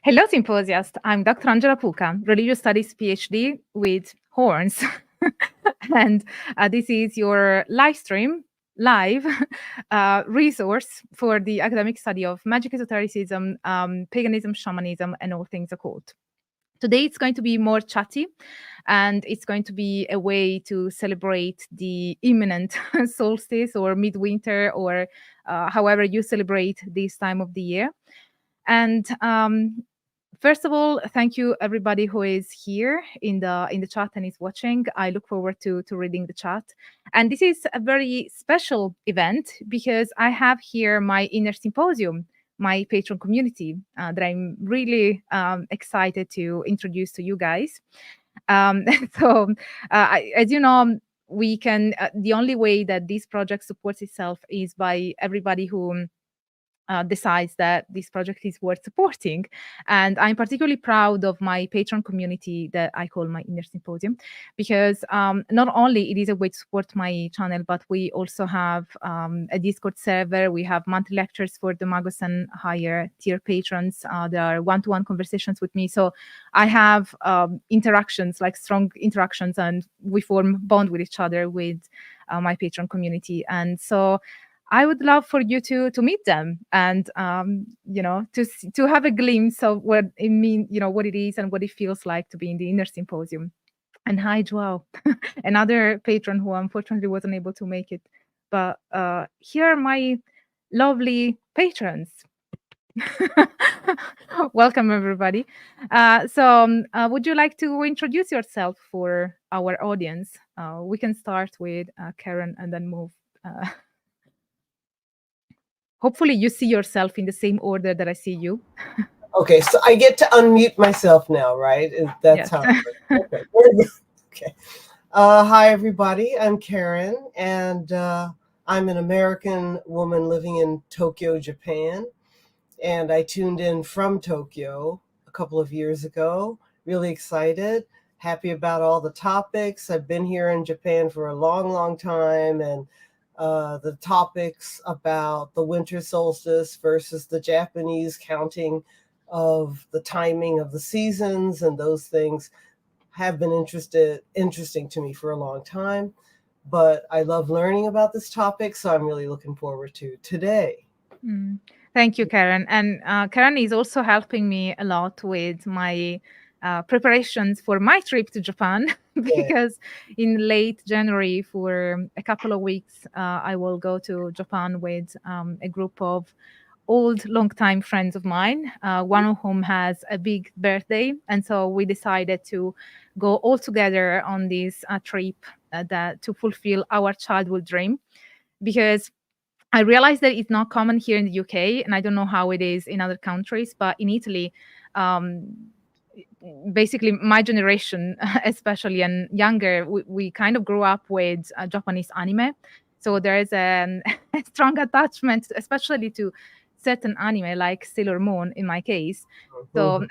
Hello, Symposiast. I'm Dr. Angela Puca, Religious Studies PhD with horns. and this is your live stream, live resource for the academic study of magic, esotericism, paganism, shamanism, and all things occult. Today, it's going to be more chatty, and it's going to be a way to celebrate the imminent solstice or midwinter, or however you celebrate this time of the year. And first of all, thank you everybody who is here in the chat and is watching. I look forward to reading the chat. And this is a very special event because I have here my Inner Symposium, my Patreon community that I'm really excited to introduce to you guys. So, as you know, we can. The only way that this project supports itself is by everybody who decides that this project is worth supporting. And I'm particularly proud of my Patreon community that I call my Inner Symposium, because not only it is a way to support my channel, but we also have a Discord server. We have monthly lectures for the Magos and higher tier patrons. There are one-to-one conversations with me. So I have interactions, like strong interactions, and we form bond with each other with my Patreon community. And so I would love for you to meet them and to have a glimpse of what it means, what it is and what it feels like to be in the Inner Symposium. And hi, Joao, another patron who unfortunately wasn't able to make it. But here are my lovely patrons. Welcome, everybody. Would you like to introduce yourself for our audience? We can start with Karen and then move. Hopefully you see yourself in the same order that I see you. Okay, so I get to unmute myself now, right? That's Yes. how. Okay. Okay. Hi, everybody. I'm Karen, and I'm an American woman living in Tokyo, Japan. And I tuned in from Tokyo a couple of years ago. Really excited, happy about all the topics. I've been here in Japan for a long, long time, and the topics about the winter solstice versus the Japanese counting of the timing of the seasons and those things have been interesting to me for a long time. But I love learning about this topic, so I'm really looking forward to today. Thank you, Karen. And Karen is also helping me a lot with my preparations for my trip to Japan, because in late January, for a couple of weeks, I will go to Japan with a group of old, long-time friends of mine, one of whom has a big birthday. And so we decided to go all together on this trip to fulfill our childhood dream, because I realized that it's not common here in the UK, and I don't know how it is in other countries, but in Italy, basically my generation, especially and younger, we kind of grew up with Japanese anime. So there is a strong attachment, especially to certain anime like Sailor Moon in my case. So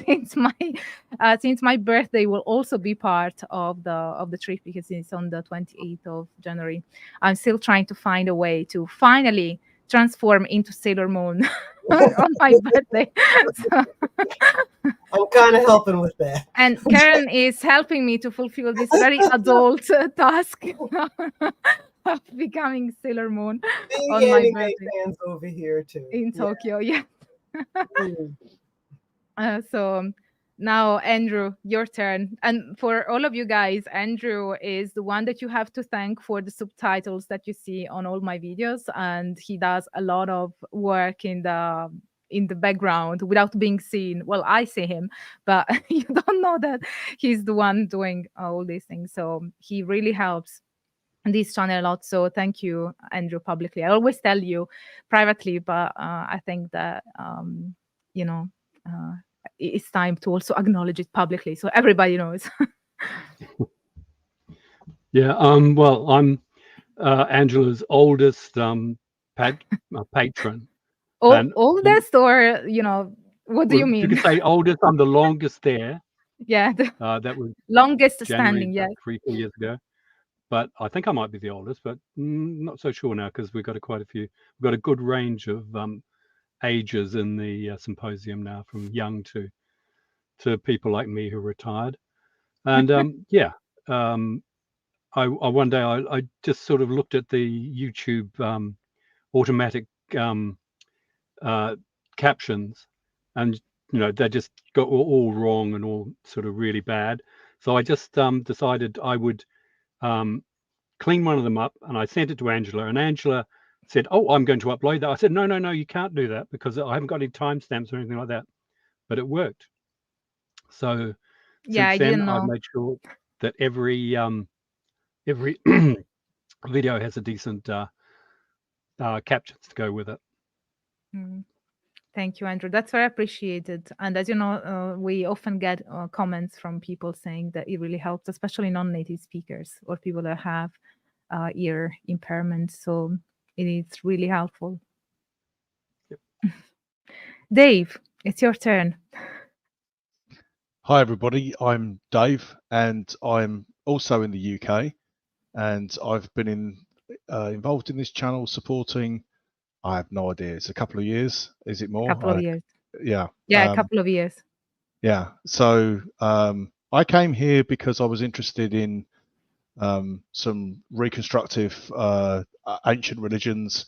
since my birthday will also be part of the trip, because it's on the 28th of January, I'm still trying to find a way to finally transform into Sailor Moon on my birthday. So, I'm kind of helping with that. and Karen is helping me to fulfill this very adult task of becoming Sailor Moon on my Anime birthday fans over here too. in Tokyo. Yeah. Mm. So now, Andrew, your turn. And for all of you guys, Andrew is the one that you have to thank for the subtitles that you see on all my videos, and he does a lot of work in the background without being seen. Well, I see him, but you don't know that he's the one doing all these things. So he really helps this channel a lot. So thank you, Andrew, publicly. I always tell you privately, but I think that it's time to also acknowledge it publicly so everybody knows. Yeah. Well, I'm Angela's oldest patron. And Oldest, or what do you you mean? could say oldest. I'm the longest there. Yeah, That was longest January, standing. Yeah, 3-4 years ago. But I think I might be the oldest, but not so sure now, because we've got quite a few. We've got a good range of ages in the symposium now, from young to people like me who are retired. And yeah, I one day I just sort of looked at the YouTube automatic captions, and they just got all wrong and all sort of really bad. So I just decided I would clean one of them up, and I sent it to Angela, and Angela said, "Oh, I'm going to upload that." I said, No, you can't do that because I haven't got any timestamps or anything like that. But it worked. So Yeah, I since then, didn't I've know. made sure that every video has a decent captions to go with it. Mm. Thank you, Andrew. That's very appreciated. And as you know, we often get comments from people saying that it really helps, especially non-native speakers or people that have ear impairment. So it is really helpful. Yep. Dave, it's your turn. Hi, everybody. I'm Dave, and I'm also in the UK. And I've been involved in this channel supporting, I have no idea, it's a couple of years. Is it more? A couple of years. Yeah. Yeah, a couple of years. Yeah. So I came here because I was interested in some reconstructive ancient religions,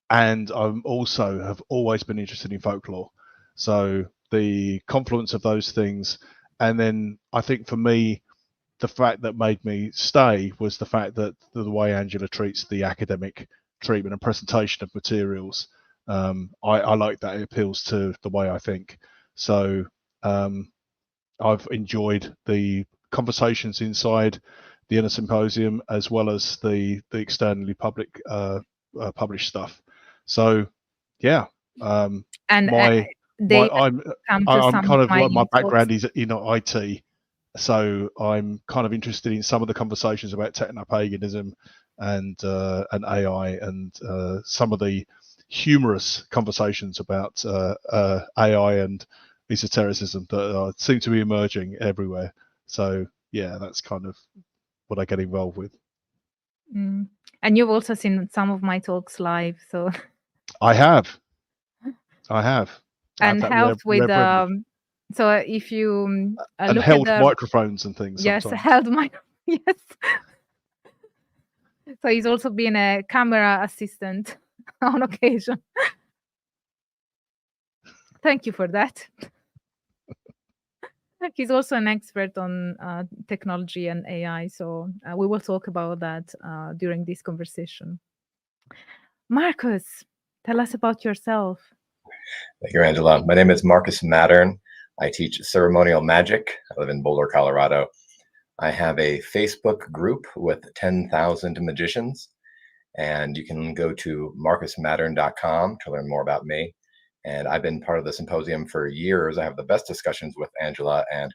and I'm also have always been interested in folklore. So the confluence of those things, and then I think for me, the fact that made me stay was the fact that the way Angela treats the academic treatment and presentation of materials. I like that. It appeals to the way I think. So I've enjoyed the conversations inside the Inner Symposium as well as the externally published stuff. So yeah, And I'm kind of like my background thoughts. is in IT, so I'm kind of interested in some of the conversations about techno-paganism and AI and some of the humorous conversations about AI and esotericism that seem to be emerging everywhere. So yeah, that's kind of what I get involved with. Mm. And you've also seen some of my talks live, so I have. And helped with so if you and look held at the microphones and things. Yes, sometimes. held my yes. So he's also been a camera assistant on occasion. Thank you for that. He's also an expert on technology and AI, so we will talk about that during this conversation. Marcus, tell us about yourself. Thank you, Angela. My name is Marcus Mattern. I teach ceremonial magic. I live in Boulder, Colorado. I have a Facebook group with 10,000 magicians, and you can go to marcusmattern.com to learn more about me. And I've been part of the symposium for years. I have the best discussions with Angela, and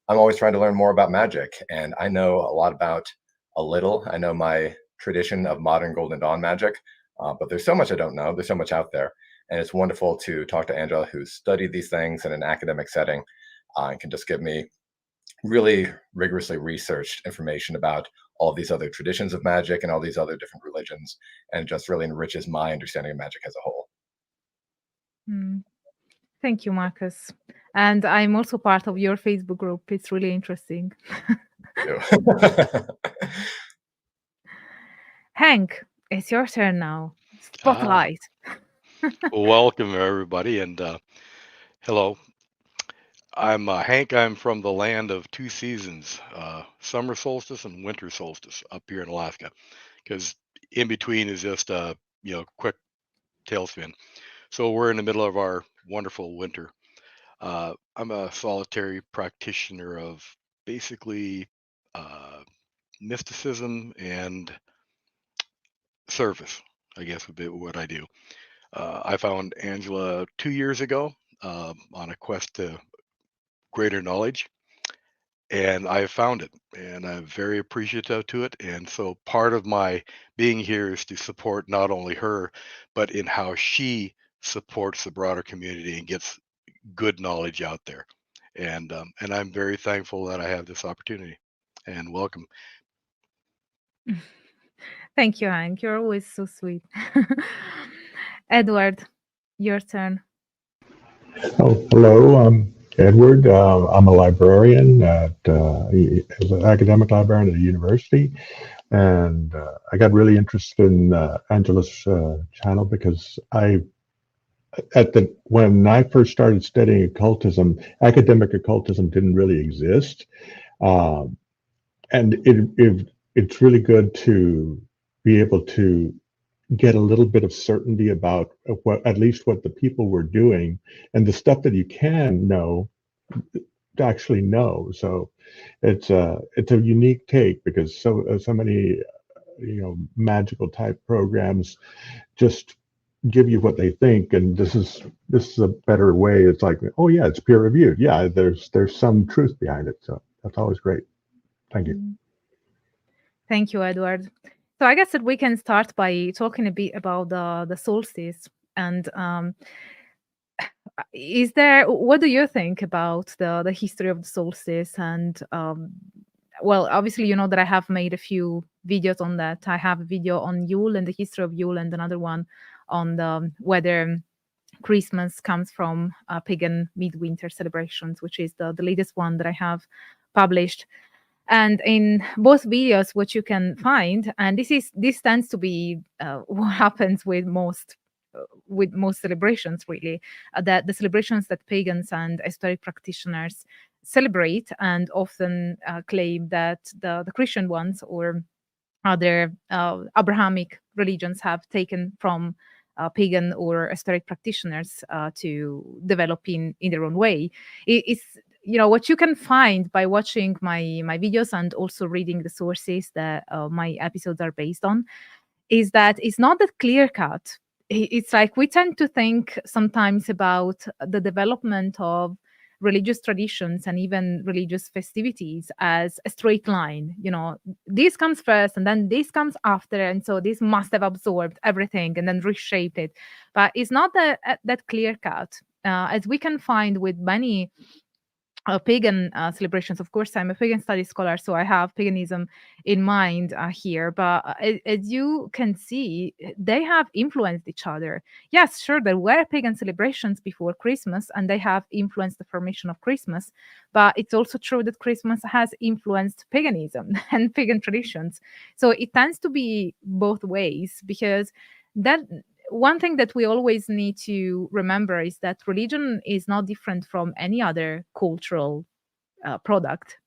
I'm always trying to learn more about magic. And I know a lot about a little. I know my tradition of modern Golden Dawn magic, but there's so much I don't know. There's so much out there. And it's wonderful to talk to Angela, who's studied these things in an academic setting and can just give me really rigorously researched information about all these other traditions of magic and all these other different religions, and just really enriches my understanding of magic as a whole. Thank you, Marcus. And I'm also part of your Facebook group. It's really interesting. Hank, it's your turn now. Spotlight. Welcome, everybody, and hello. I'm Hank. I'm from the land of two seasons, summer solstice and winter solstice up here in Alaska, because in between is just a quick tailspin. So we're in the middle of our wonderful winter. I'm a solitary practitioner of basically mysticism and service, I guess would be what I do. I found Angela 2 years ago on a quest to greater knowledge, and I found it, and I'm very appreciative to it. And so part of my being here is to support not only her, but in how she supports the broader community and gets good knowledge out there. And I'm very thankful that I have this opportunity. And welcome. Thank you, Hank. You're always so sweet. Edward, your turn. Oh, hello. I'm Edward. I'm a librarian as an academic librarian at a university, and I got really interested in Angela's channel because when I first started studying occultism, academic occultism didn't really exist, um, and it's really good to be able to get a little bit of certainty about at least what the people were doing and the stuff that you can know to actually know. So it's a unique take because so many magical type programs just give you what they think, and this is a better way. It's like, oh yeah, it's peer reviewed. Yeah, there's some truth behind it. So that's always great. Thank you. Thank you, Edward. So I guess that we can start by talking a bit about the solstice. And what do you think about the history of the solstice? And well, obviously, you know that I have made a few videos on that. I have a video on Yule and the history of Yule, and another one on whether Christmas comes from pagan midwinter celebrations, which is the latest one that I have published. And in both videos, what you can find, and this tends to be what happens with most celebrations, really, that the celebrations that pagans and esoteric practitioners celebrate and often claim that the Christian ones or other Abrahamic religions have taken from pagan or esoteric practitioners to develop in their own way. It's what you can find by watching my videos and also reading the sources that my episodes are based on is that it's not that clear cut. It's like we tend to think sometimes about the development of religious traditions and even religious festivities as a straight line. This comes first and then this comes after, and so this must have absorbed everything and then reshaped it. But it's not that clear cut, as we can find with many pagan celebrations. Of course, I'm a pagan studies scholar, so I have paganism in mind here. But as you can see, they have influenced each other. Yes, sure, there were pagan celebrations before Christmas, and they have influenced the formation of Christmas. But it's also true that Christmas has influenced paganism and pagan traditions. So it tends to be both ways, because that one thing that we always need to remember is that religion is not different from any other cultural product.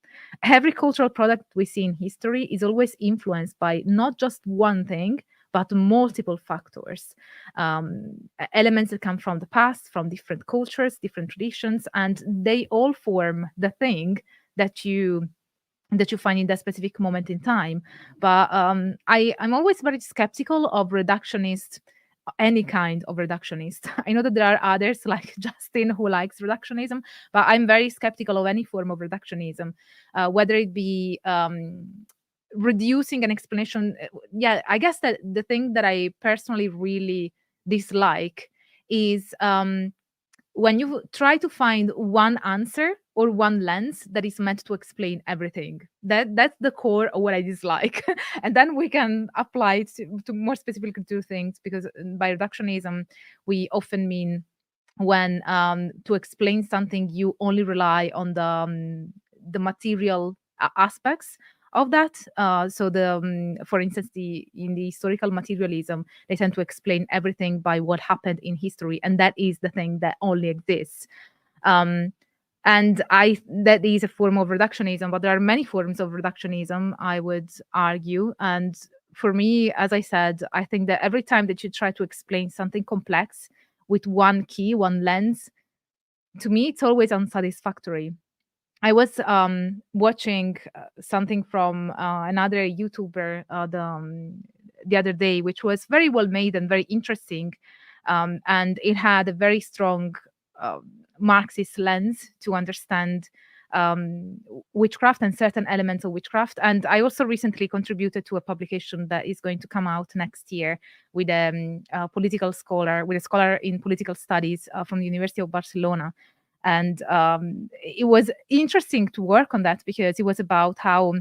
Every cultural product we see in history is always influenced by not just one thing, but multiple factors, elements that come from the past, from different cultures, different traditions, and they all form the thing that you find in that specific moment in time. But I'm always very skeptical of reductionist, any kind of reductionist. I know that there are others like Justin who likes reductionism, but I'm very skeptical of any form of reductionism, whether it be reducing an explanation. Yeah, I guess that the thing that I personally really dislike is when you try to find one answer or one lens that is meant to explain everything. That's the core of what I dislike. And then we can apply it to more specifically to things, because by reductionism we often mean when to explain something you only rely on the material aspects of that. So for instance, in the historical materialism, they tend to explain everything by what happened in history, and that is the thing that only exists. And that is a form of reductionism, but there are many forms of reductionism, I would argue. And for me, as I said, I think that every time that you try to explain something complex with one key, one lens, to me, it's always unsatisfactory. I was watching something from another YouTuber the other day, which was very well made and very interesting. And it had a very strong Marxist lens to understand witchcraft and certain elements of witchcraft. And I also recently contributed to a publication that is going to come out next year with a political scholar, with a scholar in political studies from the University of Barcelona. And it was interesting to work on that, because it was about how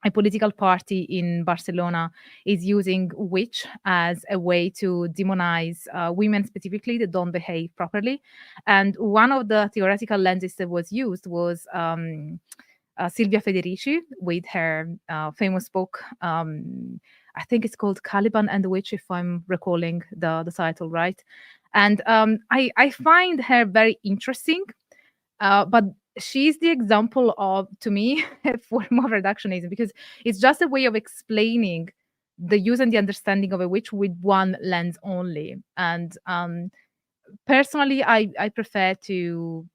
a political party in Barcelona is using witch as a way to demonize women specifically that don't behave properly. And one of the theoretical lenses that was used was Silvia Federici with her famous book. I think it's called Caliban and the Witch, if I'm recalling the title right. And I find her very interesting, but she's the example of, to me, a form of reductionism, because it's just a way of explaining the use and the understanding of a witch with one lens only. And personally, I prefer to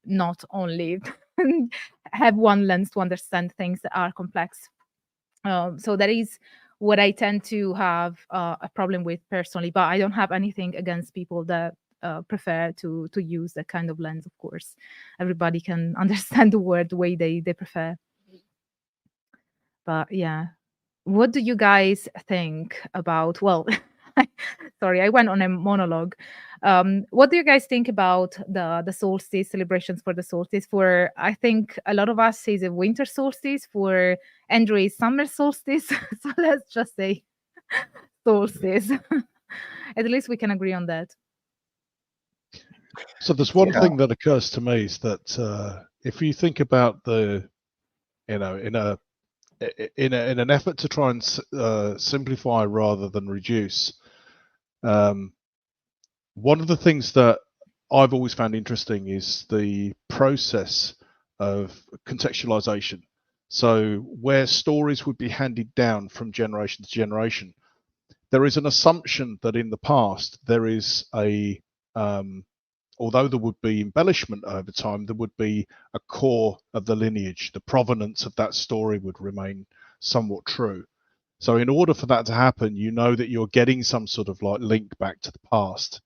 not only have one lens to understand things that are complex. So that is what I tend to have a problem with personally, but I don't have anything against people that prefer to use that kind of lens. Of course, everybody can understand the word the way they prefer. But yeah, what do you guys think about, well, sorry, I went on a monologue. What do you guys think about the solstice celebrations for the solstice? For, I think a lot of us say the winter solstice, for Andrew is summer solstice. So let's just say solstice. At least we can agree on that. So there's one Yeah. thing that occurs to me is that if you think about the, you know, in an effort to try and simplify rather than reduce, one of the things that I've always found interesting is the process of contextualization. So where stories would be handed down from generation to generation, there is an assumption that in the past there is a although there would be embellishment over time, there would be a core of the lineage. The provenance of that story would remain somewhat true. So in order for that to happen, you know that you're getting some sort of like link back to the past.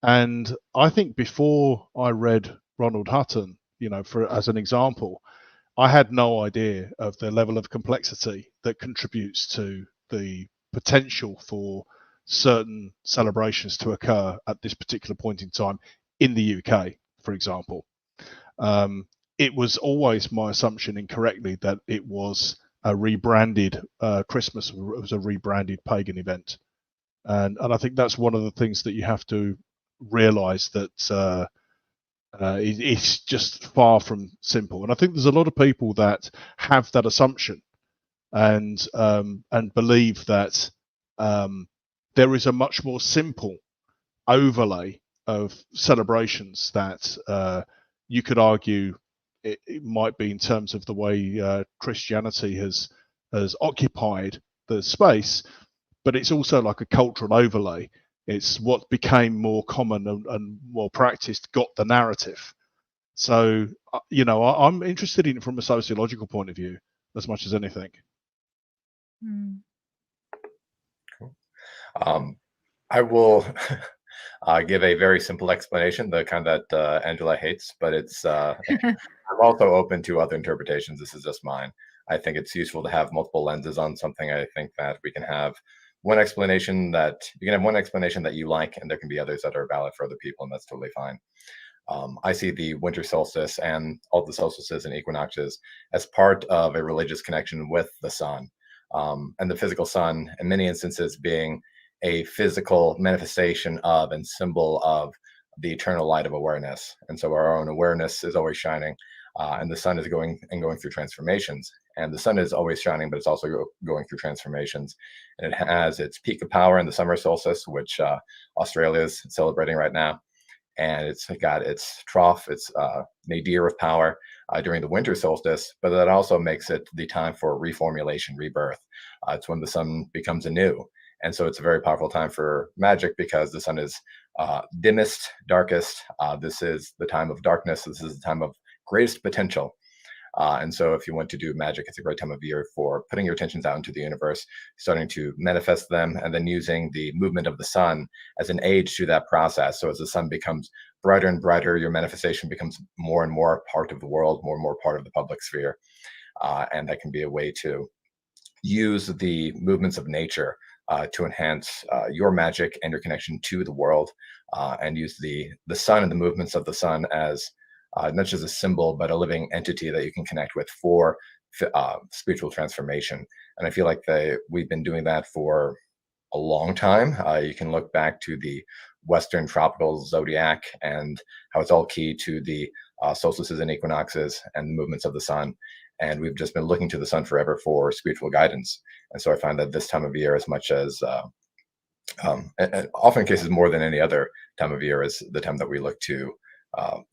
And I think before I read Ronald Hutton, you know, as an example, I had no idea of the level of complexity that contributes to the potential for certain celebrations to occur at this particular point in time in the UK, for example. It was always my assumption incorrectly that it was a rebranded Christmas, it was a rebranded pagan event. And I think that's one of the things that you have to realize, that it's just far from simple. And I think there's a lot of people that have that assumption and believe that there is a much more simple overlay of celebrations that you could argue it might be in terms of the way Christianity has occupied the space, but it's also like a cultural overlay. It's what became more common and more practiced got the narrative. So, you know, I'm interested in it from a sociological point of view as much as anything. Cool. I will give a very simple explanation, the kind that Angela hates, but it's I'm also open to other interpretations. This is just mine. I think it's useful to have multiple lenses on something. I think that we can have one explanation that you like, and there can be others that are valid for other people, and that's totally fine. I see the winter solstice and all the solstices and equinoxes as part of a religious connection with the sun, and the physical sun, in many instances, being a physical manifestation of and symbol of the eternal light of awareness. And so our own awareness is always shining, and the sun is going through transformations. And the sun is always shining, but it's also going through transformations. And it has its peak of power in the summer solstice, which Australia is celebrating right now. And it's got its trough, its nadir of power during the winter solstice, but that also makes it the time for reformulation, rebirth. It's when the sun becomes anew. And so it's a very powerful time for magic because the sun is dimmest, darkest. This is the time of darkness. This is the time of greatest potential. And so if you want to do magic, it's a great time of year for putting your intentions out into the universe, starting to manifest them, and then using the movement of the sun as an aid to that process. So as the sun becomes brighter and brighter, your manifestation becomes more and more part of the world, more and more part of the public sphere. And that can be a way to use the movements of nature to enhance your magic and your connection to the world, and use the sun and the movements of the sun as not just a symbol, but a living entity that you can connect with for spiritual transformation. And I feel like we've been doing that for a long time. You can look back to the Western tropical zodiac and how it's all key to the solstices and equinoxes and the movements of the sun. And we've just been looking to the sun forever for spiritual guidance. And so I find that this time of year, as much as and often in cases more than any other time of year, is the time that we look to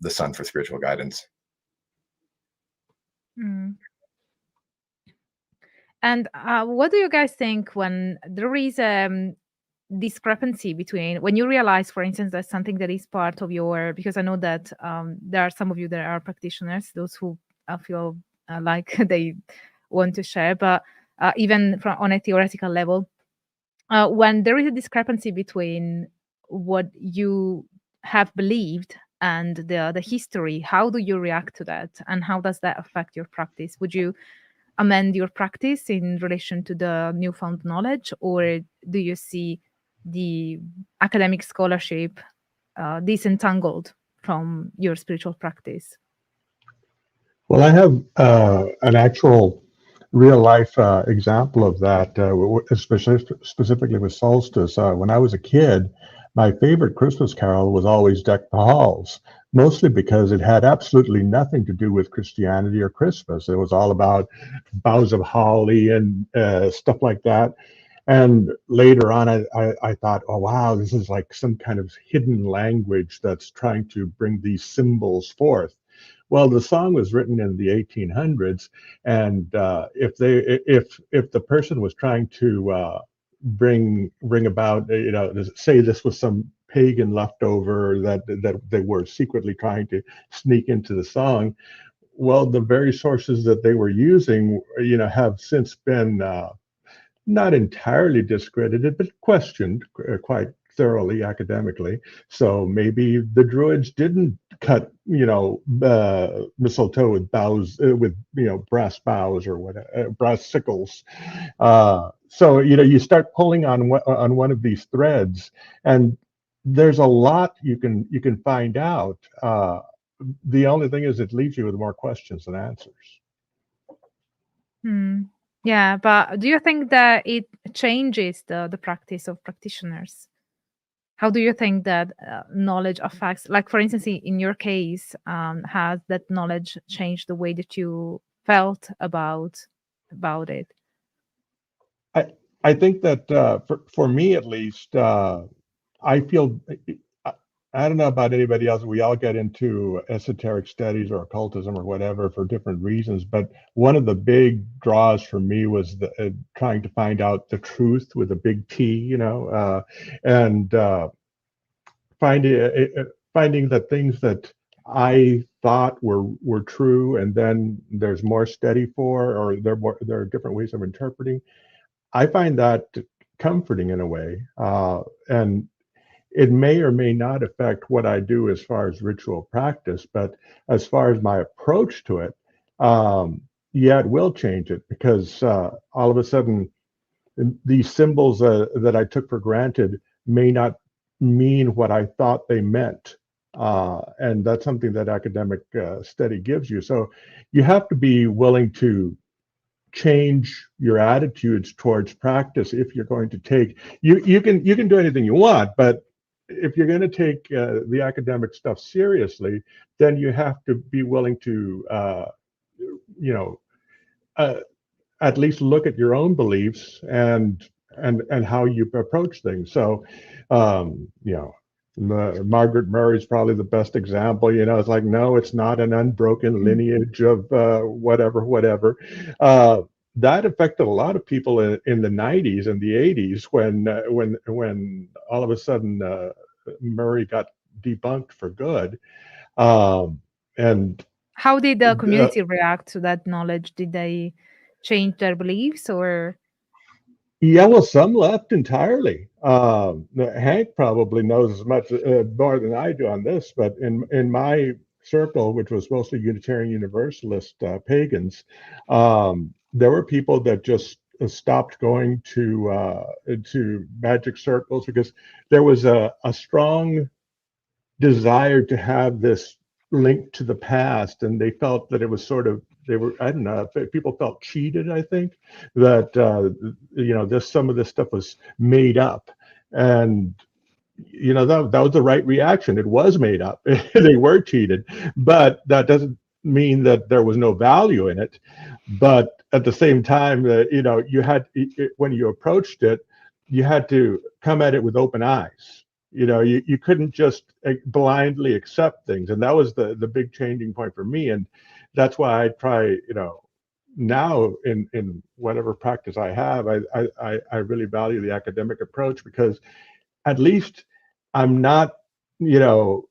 the sun for spiritual guidance. Mm. And what do you guys think when there is a discrepancy between when you realize, for instance, that something that is part of your, because I know that there are some of you that are practitioners, those who feel like they want to share, but even on a theoretical level, when there is a discrepancy between what you have believed and the history, how do you react to that? And how does that affect your practice? Would you amend your practice in relation to the newfound knowledge, or do you see the academic scholarship disentangled from your spiritual practice? Well, I have an actual real life example of that, specifically with Solstice. When I was a kid, my favorite Christmas carol was always Deck the Halls, mostly because it had absolutely nothing to do with Christianity or Christmas. It was all about boughs of holly and stuff like that. And later on, I thought, oh, wow, this is like some kind of hidden language that's trying to bring these symbols forth. Well, the song was written in the 1800s, and if the person was trying to bring about, say this was some pagan leftover that they were secretly trying to sneak into the song, well, the very sources that they were using, have since been not entirely discredited, but questioned quite thoroughly academically. So maybe the Druids didn't cut, mistletoe with boughs, with brass boughs or whatever, brass sickles. So you start pulling on one of these threads, and there's a lot you can find out. The only thing is, it leaves you with more questions than answers. Yeah, but do you think that it changes the practice of practitioners? How do you think that knowledge affects, like, for instance, in your case, has that knowledge changed the way that you felt about it? I think that for me at least, I feel, I don't know about anybody else. We all get into esoteric studies or occultism or whatever for different reasons. But one of the big draws for me was trying to find out the truth with a big T, and finding that things that I thought were true, and then there's more study for, or there are different ways of interpreting. I find that comforting in a way, and it may or may not affect what I do as far as ritual practice, but as far as my approach to it, yeah, it will change it, because all of a sudden these symbols that I took for granted may not mean what I thought they meant. And that's something that academic study gives you. So you have to be willing to change your attitudes towards practice if you're going to take, you can do anything you want, but if you're going to take the academic stuff seriously, then you have to be willing to at least look at your own beliefs and how you approach things. So Margaret Murray is probably the best example. It's like, no, it's not an unbroken lineage of whatever. That affected a lot of people in the 90s and the 80s when all of a sudden Murray got debunked for good. And how did the community react to that knowledge? Did they change their beliefs, or? Yeah, well, some left entirely. Hank probably knows as much more than I do on this, but in my circle, which was mostly Unitarian Universalist pagans, there were people that just stopped going to magic circles because there was a strong desire to have this link to the past, and they felt that it was sort of they were, I don't know, people felt cheated. I think that some of this stuff was made up, and that was the right reaction. It was made up. They were cheated, but that doesn't mean that there was no value in it. But at the same time, that you had, when you approached it, you had to come at it with open eyes. You couldn't just blindly accept things, and that was the big changing point for me. And that's why I try, now in whatever practice I have, I really value the academic approach, because at least I'm not, if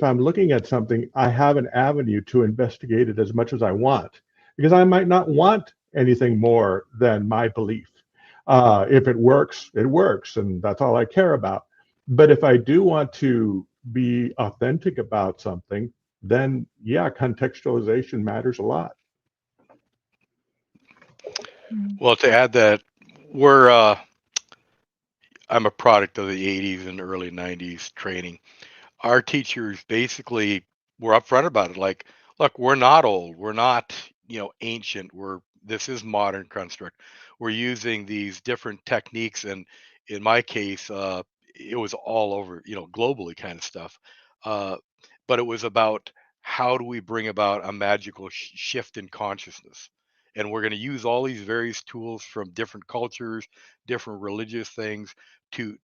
I'm looking at something, I have an avenue to investigate it as much as I want, because I might not want anything more than my belief. If it works, it works, and that's all I care about. But if I do want to be authentic about something, then yeah, contextualization matters a lot. Well, to add that, I'm a product of the 80s and early 90s training. Our teachers basically were upfront about it. Like, look, we're not old. We're not, ancient. This is modern construct. We're using these different techniques. And in my case, it was all over, globally kind of stuff. But it was about how do we bring about a magical shift in consciousness? And we're going to use all these various tools from different cultures, different religious things to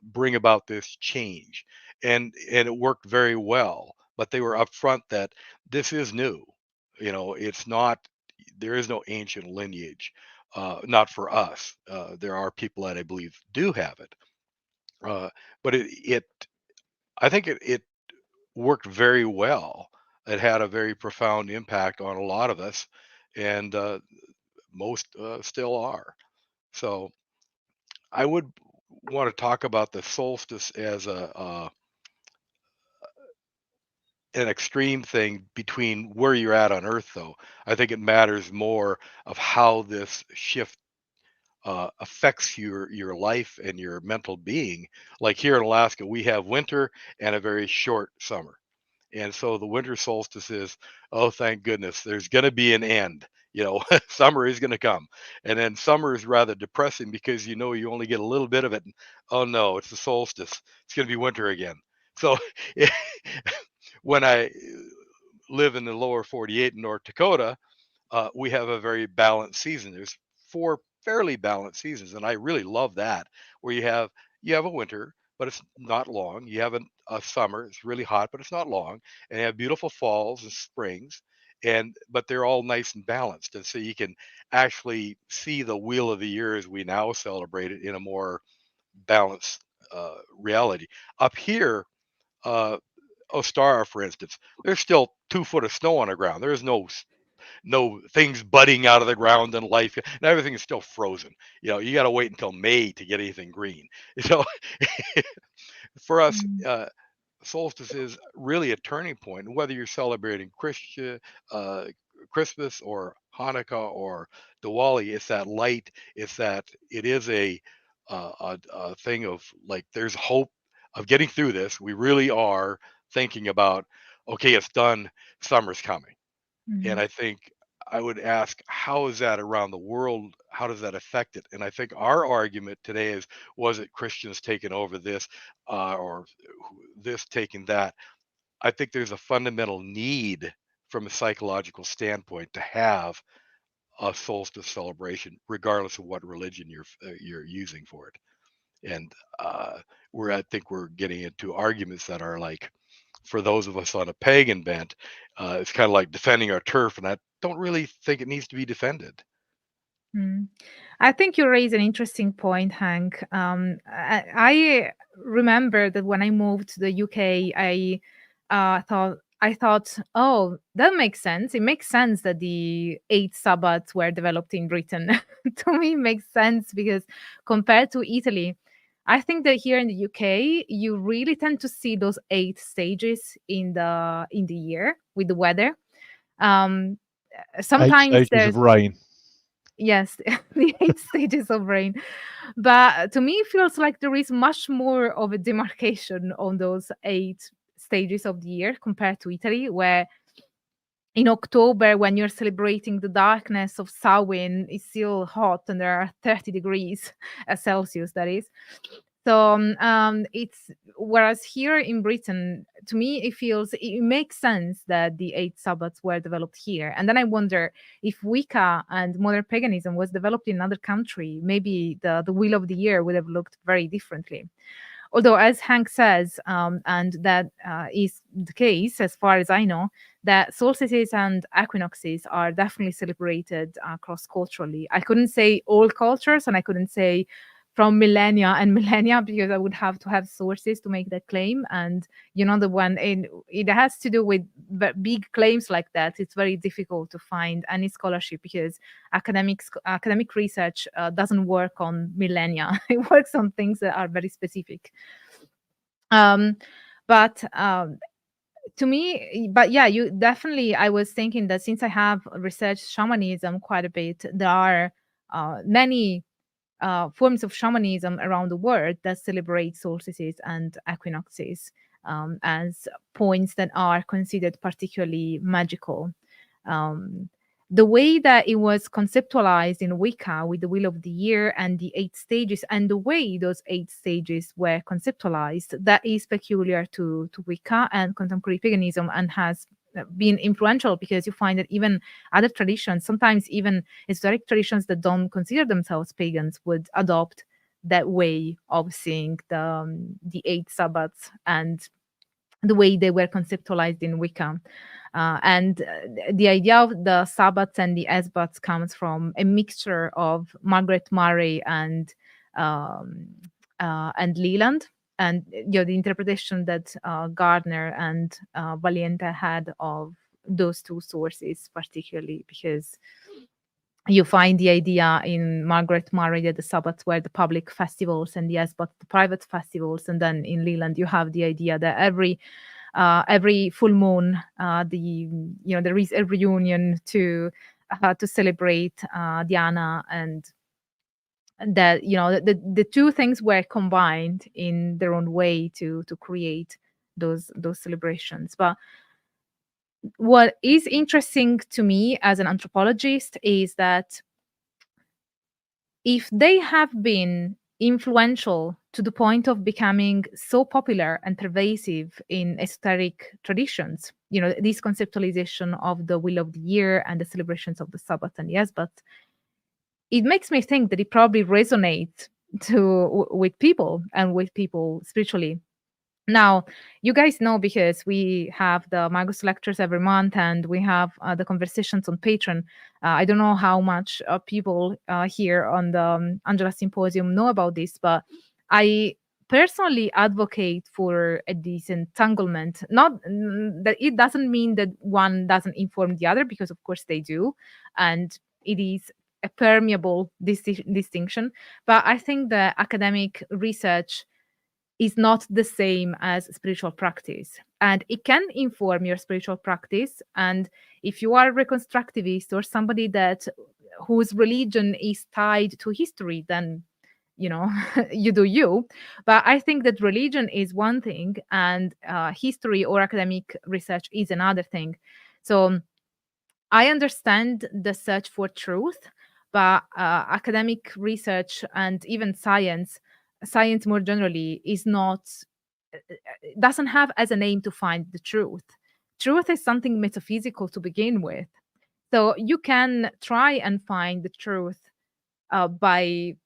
bring about this change. And it worked very well. But they were upfront that this is new. It's not. There is no ancient lineage. Not for us. There are people that I believe do have it. But I think it worked very well. It had a very profound impact on a lot of us, and most still are. So I would want to talk about the solstice as an extreme thing between where you're at on Earth, though. I think it matters more of how this shift affects your life and your mental being. Like here in Alaska, we have winter and a very short summer. And so the winter solstice is, oh, thank goodness, there's going to be an end. Summer is going to come. And then summer is rather depressing because you only get a little bit of it. And, oh no, it's the solstice. It's going to be winter again. So when I live in the lower 48 in North Dakota, we have a very balanced season. There's 4 fairly balanced seasons, and I really love that, where you have a winter, but it's not long. You have a summer, it's really hot, but it's not long, and you have beautiful falls and springs, but they're all nice and balanced, and so you can actually see the wheel of the year as we now celebrate it in a more balanced reality. Up here, Ostara, for instance, there's still 2 foot of snow on the ground. There's no things budding out of the ground and life, and everything is still frozen. You got to wait until May to get anything green. So for us, solstice is really a turning point. And whether you're celebrating Christmas or Hanukkah or Diwali, it's that light. It is a thing of, like, there's hope of getting through this. We really are thinking about, okay, it's done. Summer's coming. And I think I would ask, how is that around the world? How does that affect it? And I think our argument today is, was it Christians taking over this, or this taking that? I think there's a fundamental need from a psychological standpoint to have a solstice celebration, regardless of what religion you're using for it. And I think we're getting into arguments that are like, for those of us on a pagan bent, it's kind of like defending our turf, and I don't really think it needs to be defended. I think you raise an interesting point, Hank. I remember that when I moved to the UK, I thought, oh, that makes sense. It makes sense that the 8 Sabbats were developed in Britain. To me, it makes sense because compared to Italy, I think that here in the UK, you really tend to see those 8 stages in the year with the weather. Sometimes 8 stages of rain. Yes, the 8 stages of rain. But to me, it feels like there is much more of a demarcation on those 8 stages of the year compared to Italy, where in October, when you're celebrating the darkness of Samhain, it's still hot and there are 30 degrees Celsius, that is. So it's, whereas here in Britain, to me, it makes sense that the 8 Sabbats were developed here. And then I wonder if Wicca and modern paganism was developed in another country, maybe the Wheel of the Year would have looked very differently. Although, as Hank says, and that is the case as far as I know, that solstices and equinoxes are definitely celebrated cross-culturally. I couldn't say all cultures, and I couldn't say from millennia and millennia, because I would have to have sources to make that claim. And it has to do with big claims like that. It's very difficult to find any scholarship, because academic research doesn't work on millennia. It works on things that are very specific. To me, but yeah, you definitely, I was thinking that since I have researched shamanism quite a bit, there are many forms of shamanism around the world that celebrate solstices and equinoxes as points that are considered particularly magical. The way that it was conceptualized in Wicca with the Wheel of the Year and the 8 stages, and the way those 8 stages were conceptualized, that is peculiar to Wicca and contemporary paganism, and has been influential, because you find that even other traditions, sometimes even esoteric traditions that don't consider themselves pagans, would adopt that way of seeing the 8 Sabbats and the way they were conceptualized in Wicca. The idea of the Sabbats and the Esbats comes from a mixture of Margaret Murray and Leland, and the interpretation that Gardner and Valiente had of those two sources, particularly because you find the idea in Margaret Murray that the Sabbats were the public festivals and the Esbats the private festivals, and then in Leland you have the idea that every full moon, there is a reunion to celebrate Diana, and that the two things were combined in their own way to create those celebrations. But what is interesting to me as an anthropologist is that if they have been influential to the point of becoming so popular and pervasive in esoteric traditions, this conceptualization of the Wheel of the Year and the celebrations of the Sabbath and the Esbat, it makes me think that it probably resonates with people and with people spiritually. Now, you guys know, because we have the Magus lectures every month and we have the conversations on Patreon. I don't know how much people here on the Angela Symposium know about this, but I personally advocate for a disentanglement. Not that it doesn't mean that one doesn't inform the other, because of course they do, and it is a permeable distinction. But I think the academic research is not the same as spiritual practice, and it can inform your spiritual practice. And if you are a reconstructivist or somebody whose religion is tied to history, then you do you. But I think that religion is one thing, and history or academic research is another thing. So I understand the search for truth, but academic research and even science more generally doesn't have as an aim to find the truth. Truth is something metaphysical to begin with. So you can try and find the truth by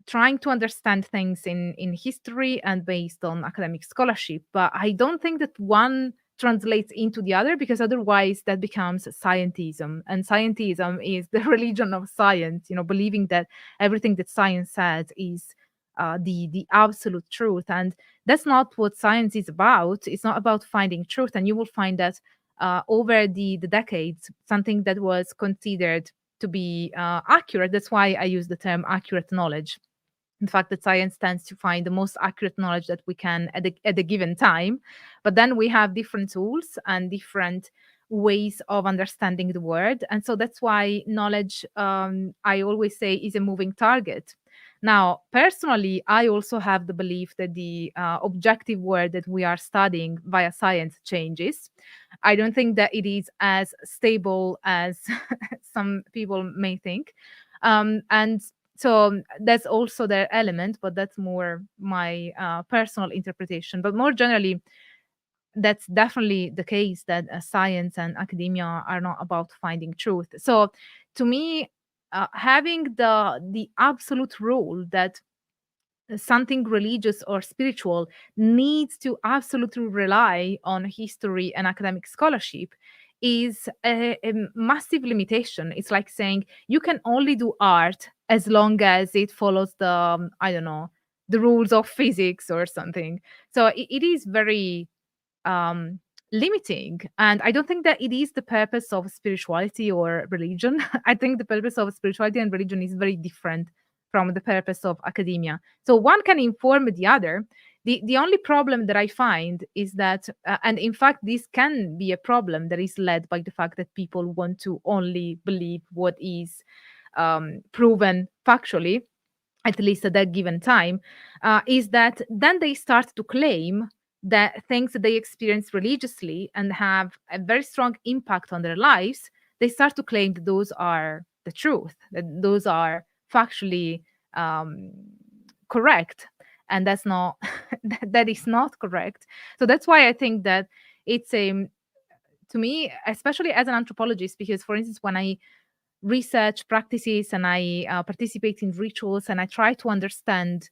trying to understand things in history and based on academic scholarship. But I don't think that one translates into the other, because otherwise that becomes scientism, and scientism is the religion of science, believing that everything that science says is the absolute truth. And that's not what science is about. It's not about finding truth. And you will find that over the decades, something that was considered to be accurate, that's why I use the term accurate knowledge. In fact, that science tends to find the most accurate knowledge that we can at a given time. But then we have different tools and different ways of understanding the world. And so that's why knowledge, I always say, is a moving target. Now, personally, I also have the belief that the objective world that we are studying via science changes. I don't think that it is as stable as some people may think. And so that's also their element, but that's more my personal interpretation. But more generally, that's definitely the case that science and academia are not about finding truth. So to me, having the absolute rule that something religious or spiritual needs to absolutely rely on history and academic scholarship is a massive limitation. It's like saying you can only do art as long as it follows the I don't know, the rules of physics or something. So it is very um limiting, and I don't think that it is the purpose of spirituality or religion. I think the purpose of spirituality and religion is very different from the purpose of academia. So one can inform the other. The only problem that I find is that and in fact this can be a problem that is led by the fact that people want to only believe what is proven factually, at least at that given time, is that then they start to claim that things that they experience religiously and have a very strong impact on their lives, they start to claim that those are the truth, that those are factually correct. And that's not, that is not correct. So that's why I think that it's a, to me, especially as an anthropologist, because for instance, when I research practices and I participate in rituals and I try to understand,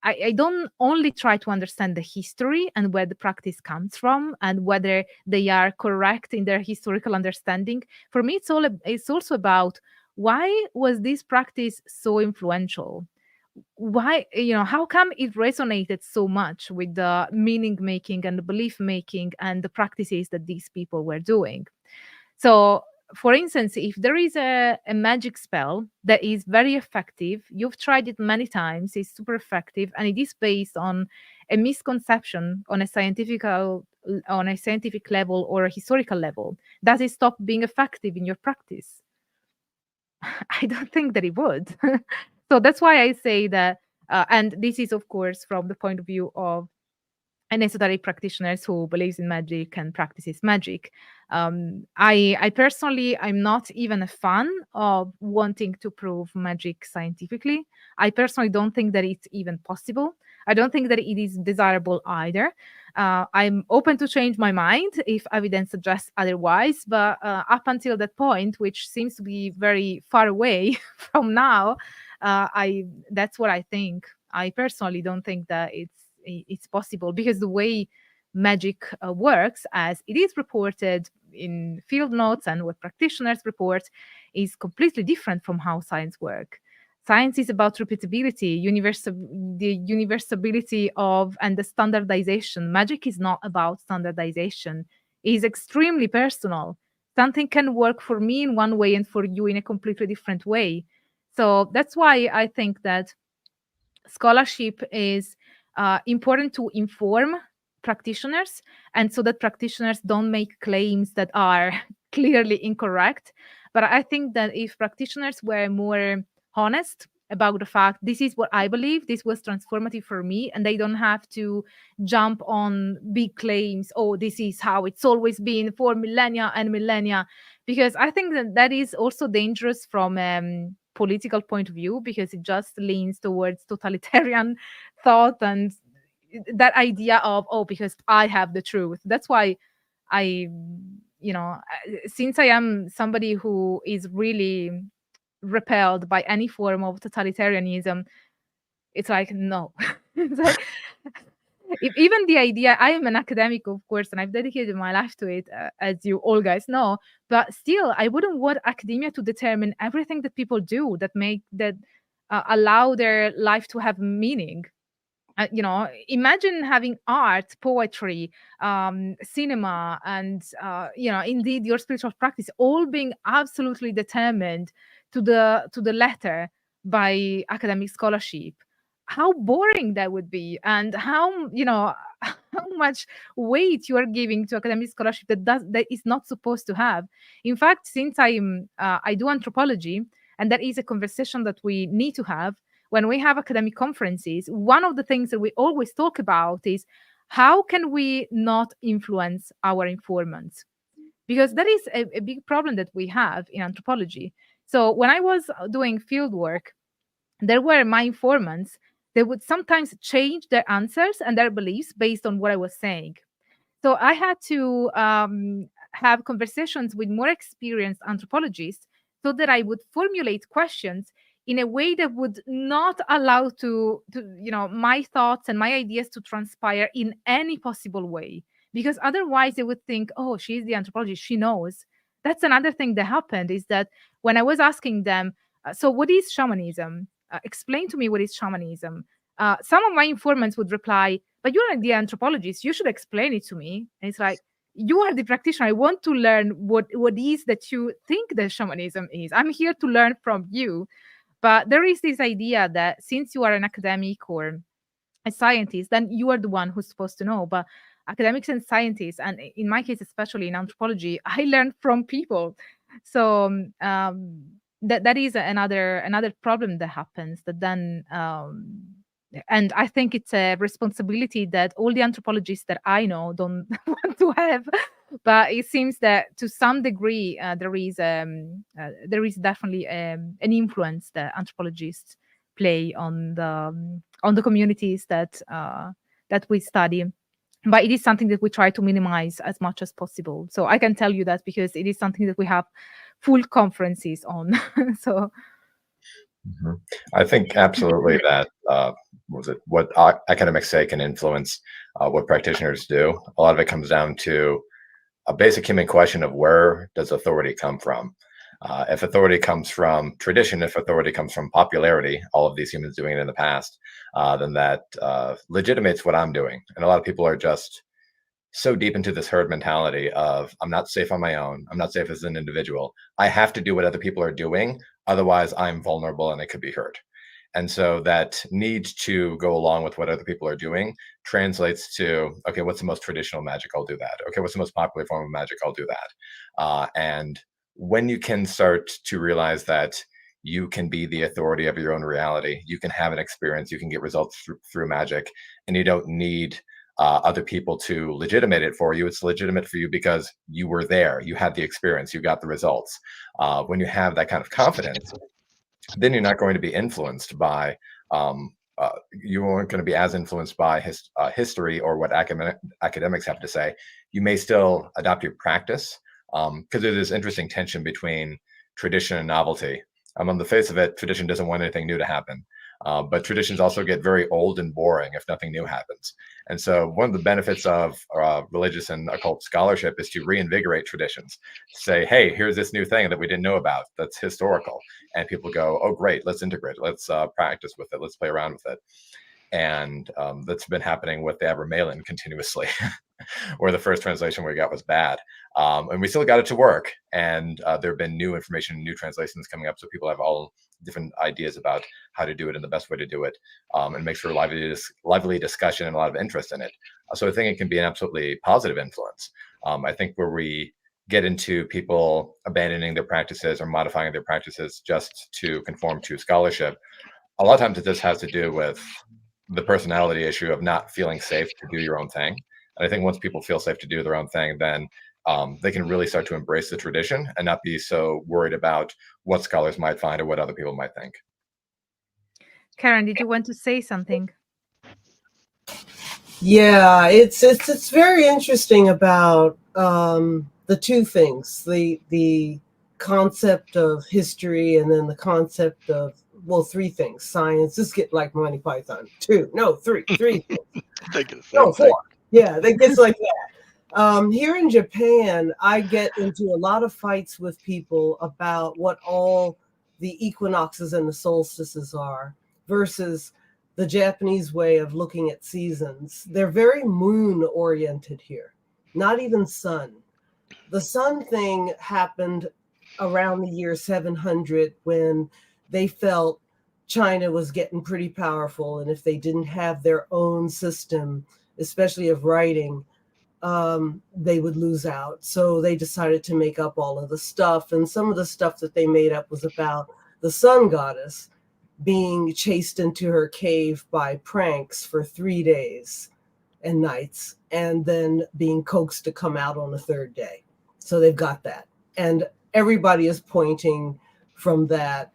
I don't only try to understand the history and where the practice comes from and whether they are correct in their historical understanding. For me, it's also about why was this practice so influential? Why, how come it resonated so much with the meaning making and the belief making and the practices that these people were doing? So for instance, if there is a magic spell that is very effective, you've tried it many times, it's super effective, and it is based on a misconception on a scientific level or a historical level, does it stop being effective in your practice? I don't think that it would. So that's why I say that, and this is of course from the point of view of an esoteric practitioners who believes in magic and practices magic. I personally, I'm not even a fan of wanting to prove magic scientifically. I personally don't think that it's even possible. I don't think that it is desirable either. I'm open to change my mind if evidence suggests otherwise, but up until that point, which seems to be very far away from now, that's what I think. I personally don't think that it's possible, because the way magic works, as it is reported in field notes and what practitioners report, is completely different from how science works. Science is about repeatability, the universality of and the standardization. Magic is not about standardization. It is extremely personal. Something can work for me in one way and for you in a completely different way. So that's why I think that scholarship is important to inform practitioners, and so that practitioners don't make claims that are clearly incorrect. But I think that if practitioners were more honest about the fact, this is what I believe, this was transformative for me, and they don't have to jump on big claims, oh, this is how it's always been for millennia and millennia, because I think that that is also dangerous from political point of view, because it just leans towards totalitarian thought and that idea of, oh, because I have the truth. That's why I, since I am somebody who is really repelled by any form of totalitarianism, it's like, no. It's like, even the idea, I am an academic, of course, and I've dedicated my life to it, as you all guys know, but still, I wouldn't want academia to determine everything that people do that allow their life to have meaning. Imagine having art, poetry, cinema, and indeed your spiritual practice all being absolutely determined to the letter by academic scholarship. How boring that would be, and how how much weight you are giving to academic scholarship that is not supposed to have. In fact, since I do anthropology, and that is a conversation that we need to have when we have academic conferences, one of the things that we always talk about is how can we not influence our informants? Because that is a big problem that we have in anthropology. So when I was doing field work, there were my informants. They would sometimes change their answers and their beliefs based on what I was saying. So I had to have conversations with more experienced anthropologists so that I would formulate questions in a way that would not allow my thoughts and my ideas to transpire in any possible way. Because otherwise they would think, oh, she's the anthropologist, she knows. That's another thing that happened, is that when I was asking them, so what is shamanism? Explain to me what is shamanism. Some of my informants would reply, but you're the anthropologist, you should explain it to me. And it's like, you are the practitioner. I want to learn what is that you think that shamanism is. I'm here to learn from you. But there is this idea that since you are an academic or a scientist, then you are the one who's supposed to know. But academics and scientists, and in my case, especially in anthropology, I learn from people. So that is another problem that happens, that then and I think it's a responsibility that all the anthropologists that I know don't want to have. But it seems that to some degree there is definitely an influence that anthropologists play on the communities that we study. But it is something that we try to minimize as much as possible. So I can tell you that because it is something that we have full conferences on. So I think absolutely that what academics say can influence what practitioners do. A lot of it comes down to a basic human question of where does authority come from? If authority comes from tradition, if authority comes from popularity, all of these humans doing it in the past, then that legitimates what I'm doing. And a lot of people are just so deep into this herd mentality of, I'm not safe on my own. I'm not safe as an individual. I have to do what other people are doing. Otherwise, I'm vulnerable and I could be hurt. And so that need to go along with what other people are doing translates to, okay, what's the most traditional magic? I'll do that. Okay, what's the most popular form of magic? I'll do that. And when you can start to realize that you can be the authority of your own reality, you can have an experience, you can get results through magic, and you don't need other people to legitimate it for you. It's legitimate for you because you were there, you had the experience, you got the results. When you have that kind of confidence, then you're not going to be influenced by you aren't going to be as influenced by history or what academics have to say. You may still adopt your practice because there's this interesting tension between tradition and novelty. On the face of it, tradition doesn't want anything new to happen. But traditions also get very old and boring if nothing new happens. And so one of the benefits of religious and occult scholarship is to reinvigorate traditions. Say, hey, here's this new thing that we didn't know about that's historical. And people go, oh, great, let's integrate it. Let's practice with it. Let's play around with it. And that's been happening with the Abramelin continuously, where the first translation we got was bad. And we still got it to work. And there have been new information, new translations coming up. So people have all different ideas about how to do it and the best way to do it, and make sure lively discussion and a lot of interest in it. So I think it can be an absolutely positive influence. I think where we get into people abandoning their practices or modifying their practices just to conform to scholarship, a lot of times this has to do with the personality issue of not feeling safe to do your own thing. And I think once people feel safe to do their own thing, then they can really start to embrace the tradition and not be so worried about what scholars might find or what other people might think. Karen, did you want to say something? Yeah, it's very interesting about the two things, the concept of history and then the concept of, well, three things. Science, this get like Monty Python. Three things. No, four. Yeah, that gets like that. Here in Japan, I get into a lot of fights with people about what all the equinoxes and the solstices are versus the Japanese way of looking at seasons. They're very moon oriented here, not even sun. The sun thing happened around the year 700 when they felt China was getting pretty powerful. And if they didn't have their own system, especially of writing, they would lose out. So they decided to make up all of the stuff. And some of the stuff that they made up was about the sun goddess being chased into her cave by pranks for 3 days. and nights, and then being coaxed to come out on the third day. So they've got that. And everybody is pointing from that,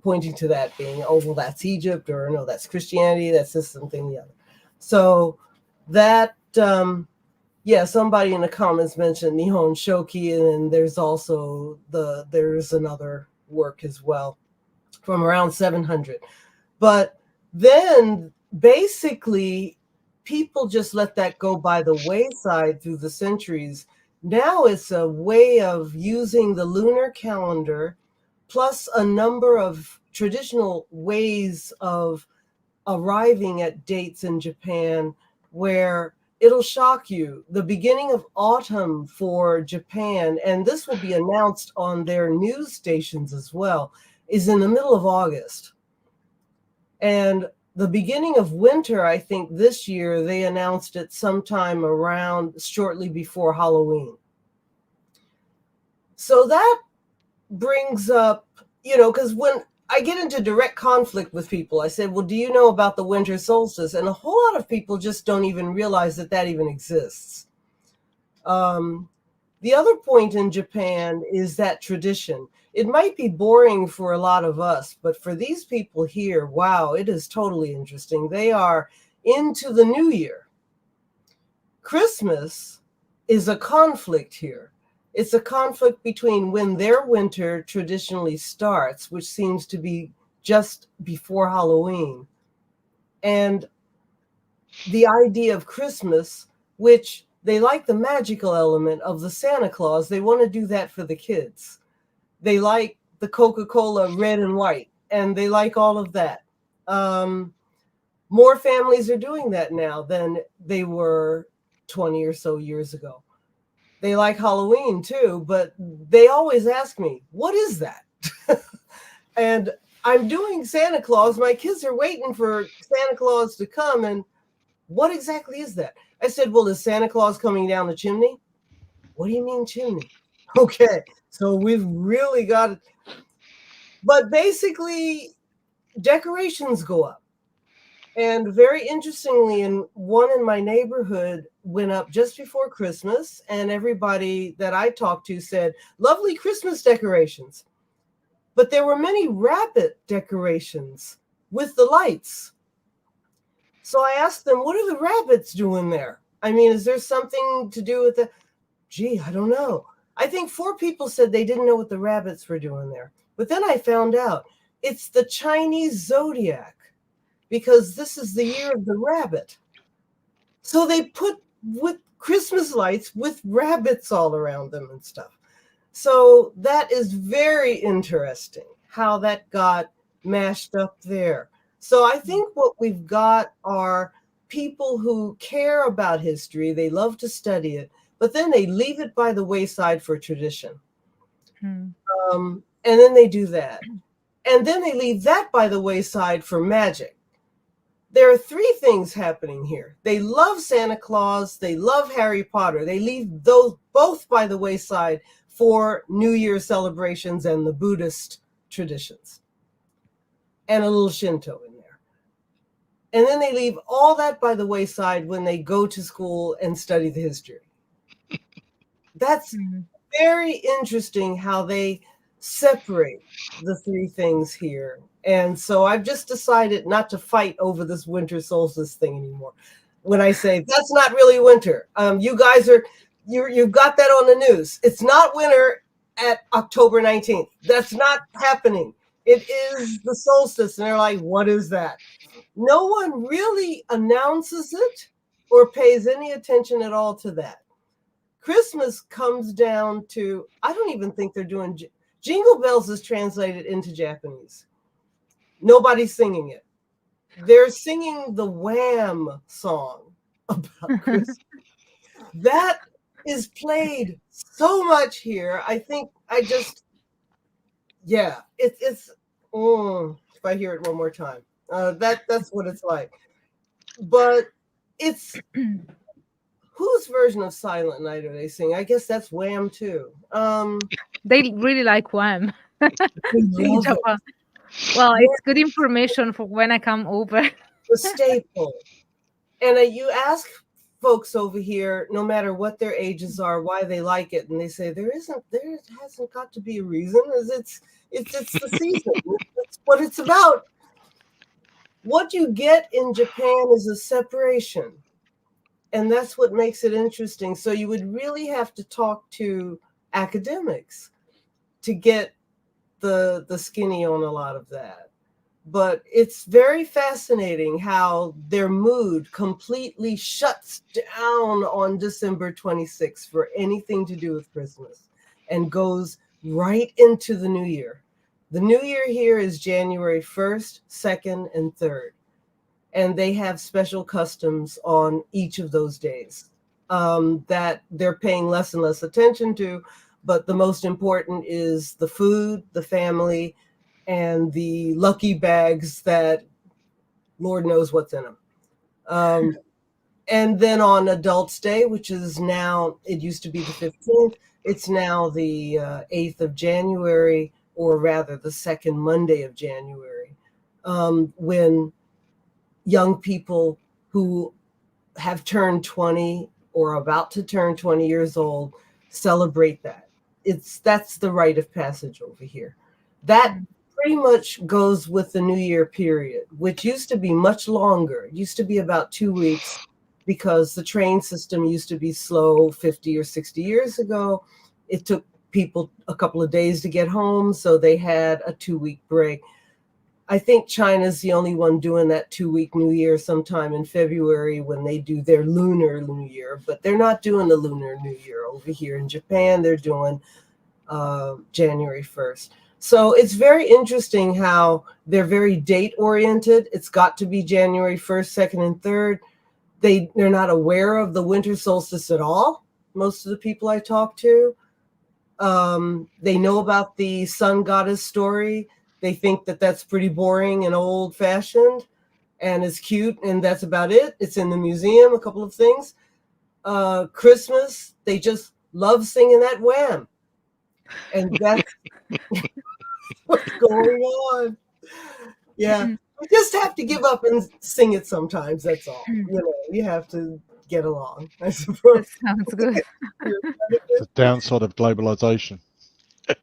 pointing to that being, oh, well, that's Egypt, or no, that's Christianity, that's this something, the other. So that, somebody in the comments mentioned Nihon Shoki, and there's also there's another work as well from around 700. But then basically people just let that go by the wayside through the centuries. Now it's a way of using the lunar calendar plus a number of traditional ways of arriving at dates in Japan where it'll shock you. The beginning of autumn for Japan, and this will be announced on their news stations as well, is in the middle of August. And the beginning of winter, I think this year, they announced it sometime around shortly before Halloween. So that brings up, because when I get into direct conflict with people, I said, well, do you know about the winter solstice? And a whole lot of people just don't even realize that that even exists. The other point in Japan is that tradition. It might be boring for a lot of us, but for these people here, wow, it is totally interesting. They are into the new year. Christmas is a conflict here. It's a conflict between when their winter traditionally starts, which seems to be just before Halloween, and the idea of Christmas, which they like the magical element of the Santa Claus. They want to do that for the kids. They like the Coca-Cola red and white, and they like all of that. More families are doing that now than they were 20 or so years ago. They like Halloween too, but they always ask me, what is that? And I'm doing Santa Claus. My kids are waiting for Santa Claus to come. And what exactly is that? I said, well, is Santa Claus coming down the chimney? What do you mean chimney? Okay, so we've really got it. But basically, decorations go up. And very interestingly, one in my neighborhood went up just before Christmas, and everybody that I talked to said, lovely Christmas decorations. But there were many rabbit decorations with the lights. So I asked them, what are the rabbits doing there? I mean, is there something to do with the... Gee, I don't know. I think 4 people said they didn't know what the rabbits were doing there. But then I found out it's the Chinese zodiac, because this is the year of the rabbit. So they put with Christmas lights with rabbits all around them and stuff. So that is very interesting how that got mashed up there. So I think what we've got are people who care about history. They love to study it, but then they leave it by the wayside for tradition. And then they do that. And then they leave that by the wayside for magic. There are 3 things happening here. They love Santa Claus. They love Harry Potter. They leave those both by the wayside for New Year celebrations and the Buddhist traditions, and a little Shinto in there. And then they leave all that by the wayside when they go to school and study the history. That's very interesting how they separate the 3 things here. And so I've just decided not to fight over this winter solstice thing anymore. When I say that's not really winter, you guys you've got that on the news. It's not winter at October 19th. That's not happening. It is the solstice. And they're like, what is that? No one really announces it or pays any attention at all to that. Christmas comes down to, I don't even think they're doing, Jingle Bells is translated into Japanese. Nobody's singing it. They're singing the Wham song about Christmas. That is played so much here. I think it's if I hear it one more time, that's what it's like. But it's whose version of Silent Night are they singing? I guess that's Wham too. They really like Wham. In Japan. Well, it's good information for when I come over. The staple. And you ask folks over here, no matter what their ages are, why they like it, and they say there hasn't got to be a reason. It's the season. That's what it's about. What you get in Japan is a separation, and that's what makes it interesting. So you would really have to talk to academics to get the skinny on a lot of that. But it's very fascinating how their mood completely shuts down on December 26th for anything to do with Christmas and goes right into the new year. The new year here is January 1st, 2nd, and 3rd. And they have special customs on each of those days that they're paying less and less attention to. But the most important is the food, the family, and the lucky bags that Lord knows what's in them. And then on Adults Day, which is now, it used to be the 15th, it's now the 8th of January, or rather the second Monday of January, when young people who have turned 20 or about to turn 20 years old celebrate that. That's the rite of passage over here. That pretty much goes with the New Year period, which used to be much longer. It used to be about 2 weeks because the train system used to be slow 50 or 60 years ago. It took people a couple of days to get home, so they had a 2-week break. I think China's the only one doing that 2-week New Year sometime in February when they do their Lunar New Year, but they're not doing the Lunar New Year over here in Japan. They're doing January 1st. So it's very interesting how they're very date oriented. It's got to be January 1st, 2nd, and 3rd. They're not aware of the winter solstice at all. Most of the people I talk to, they know about the sun goddess story. They think that that's pretty boring and old fashioned and it's cute. And that's about it. It's in the museum, a couple of things. Christmas, they just love singing that Wham. And that's what's going on. Yeah. You just have to give up and sing it sometimes. That's all. You have to get along, I suppose. That sounds good. The downside of globalization.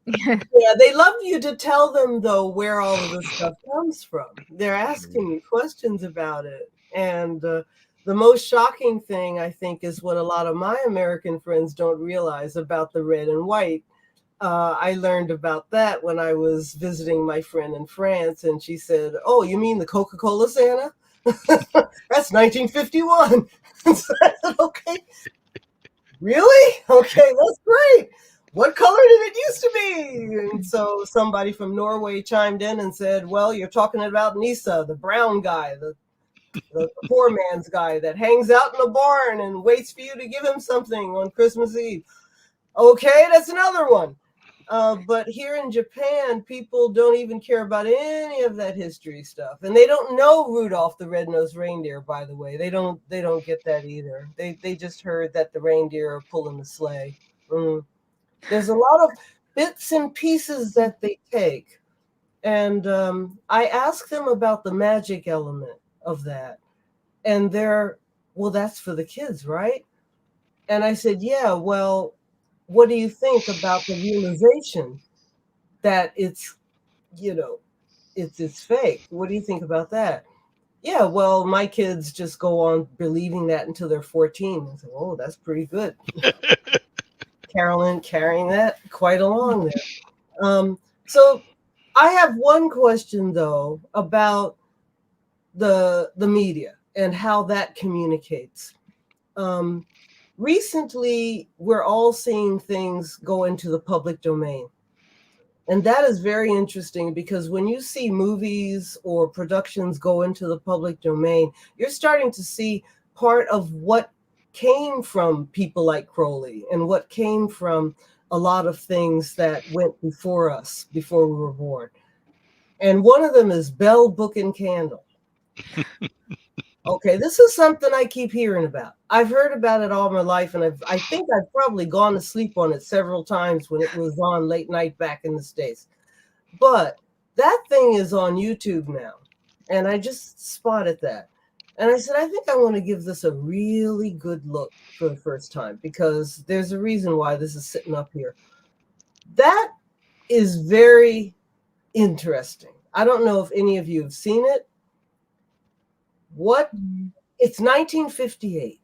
Yeah, they love you to tell them, though, where all of this stuff comes from. They're asking you questions about it. And the most shocking thing, I think, is what a lot of my American friends don't realize about the red and white. I learned about that when I was visiting my friend in France, and she said, "Oh, you mean the Coca-Cola Santa? That's 1951. So I said, "Okay, really? Okay, that's great. What color did it used to be?" And so somebody from Norway chimed in and said, "Well, you're talking about Nisa, the brown guy, the poor man's guy that hangs out in the barn and waits for you to give him something on Christmas Eve." Okay, that's another one. But here in Japan, people don't even care about any of that history stuff, and they don't know Rudolph the Red-Nosed Reindeer. By the way, they don't get that either. They just heard that the reindeer are pulling the sleigh. There's a lot of bits and pieces that they take, and I asked them about the magic element of that, and well, that's for the kids, right? And I said, yeah, well, what do you think about the realization that it's fake? What do you think about that? Yeah, well, my kids just go on believing that until they're 14. I said, oh, that's pretty good. Carolyn carrying that quite along there. So I have one question, though, about the media and how that communicates. Recently, we're all seeing things go into the public domain. And that is very interesting because when you see movies or productions go into the public domain, you're starting to see part of what came from people like Crowley and what came from a lot of things that went before us, before we were born. And one of them is Bell, Book, and Candle. Okay, this is something I keep hearing about. I've heard about it all my life, and I think I've probably gone to sleep on it several times when it was on late night back in the States. But that thing is on YouTube now, and I just spotted that. And I said, I think I want to give this a really good look for the first time, because there's a reason why this is sitting up here. That is very interesting. I don't know if any of you have seen it. It's 1958.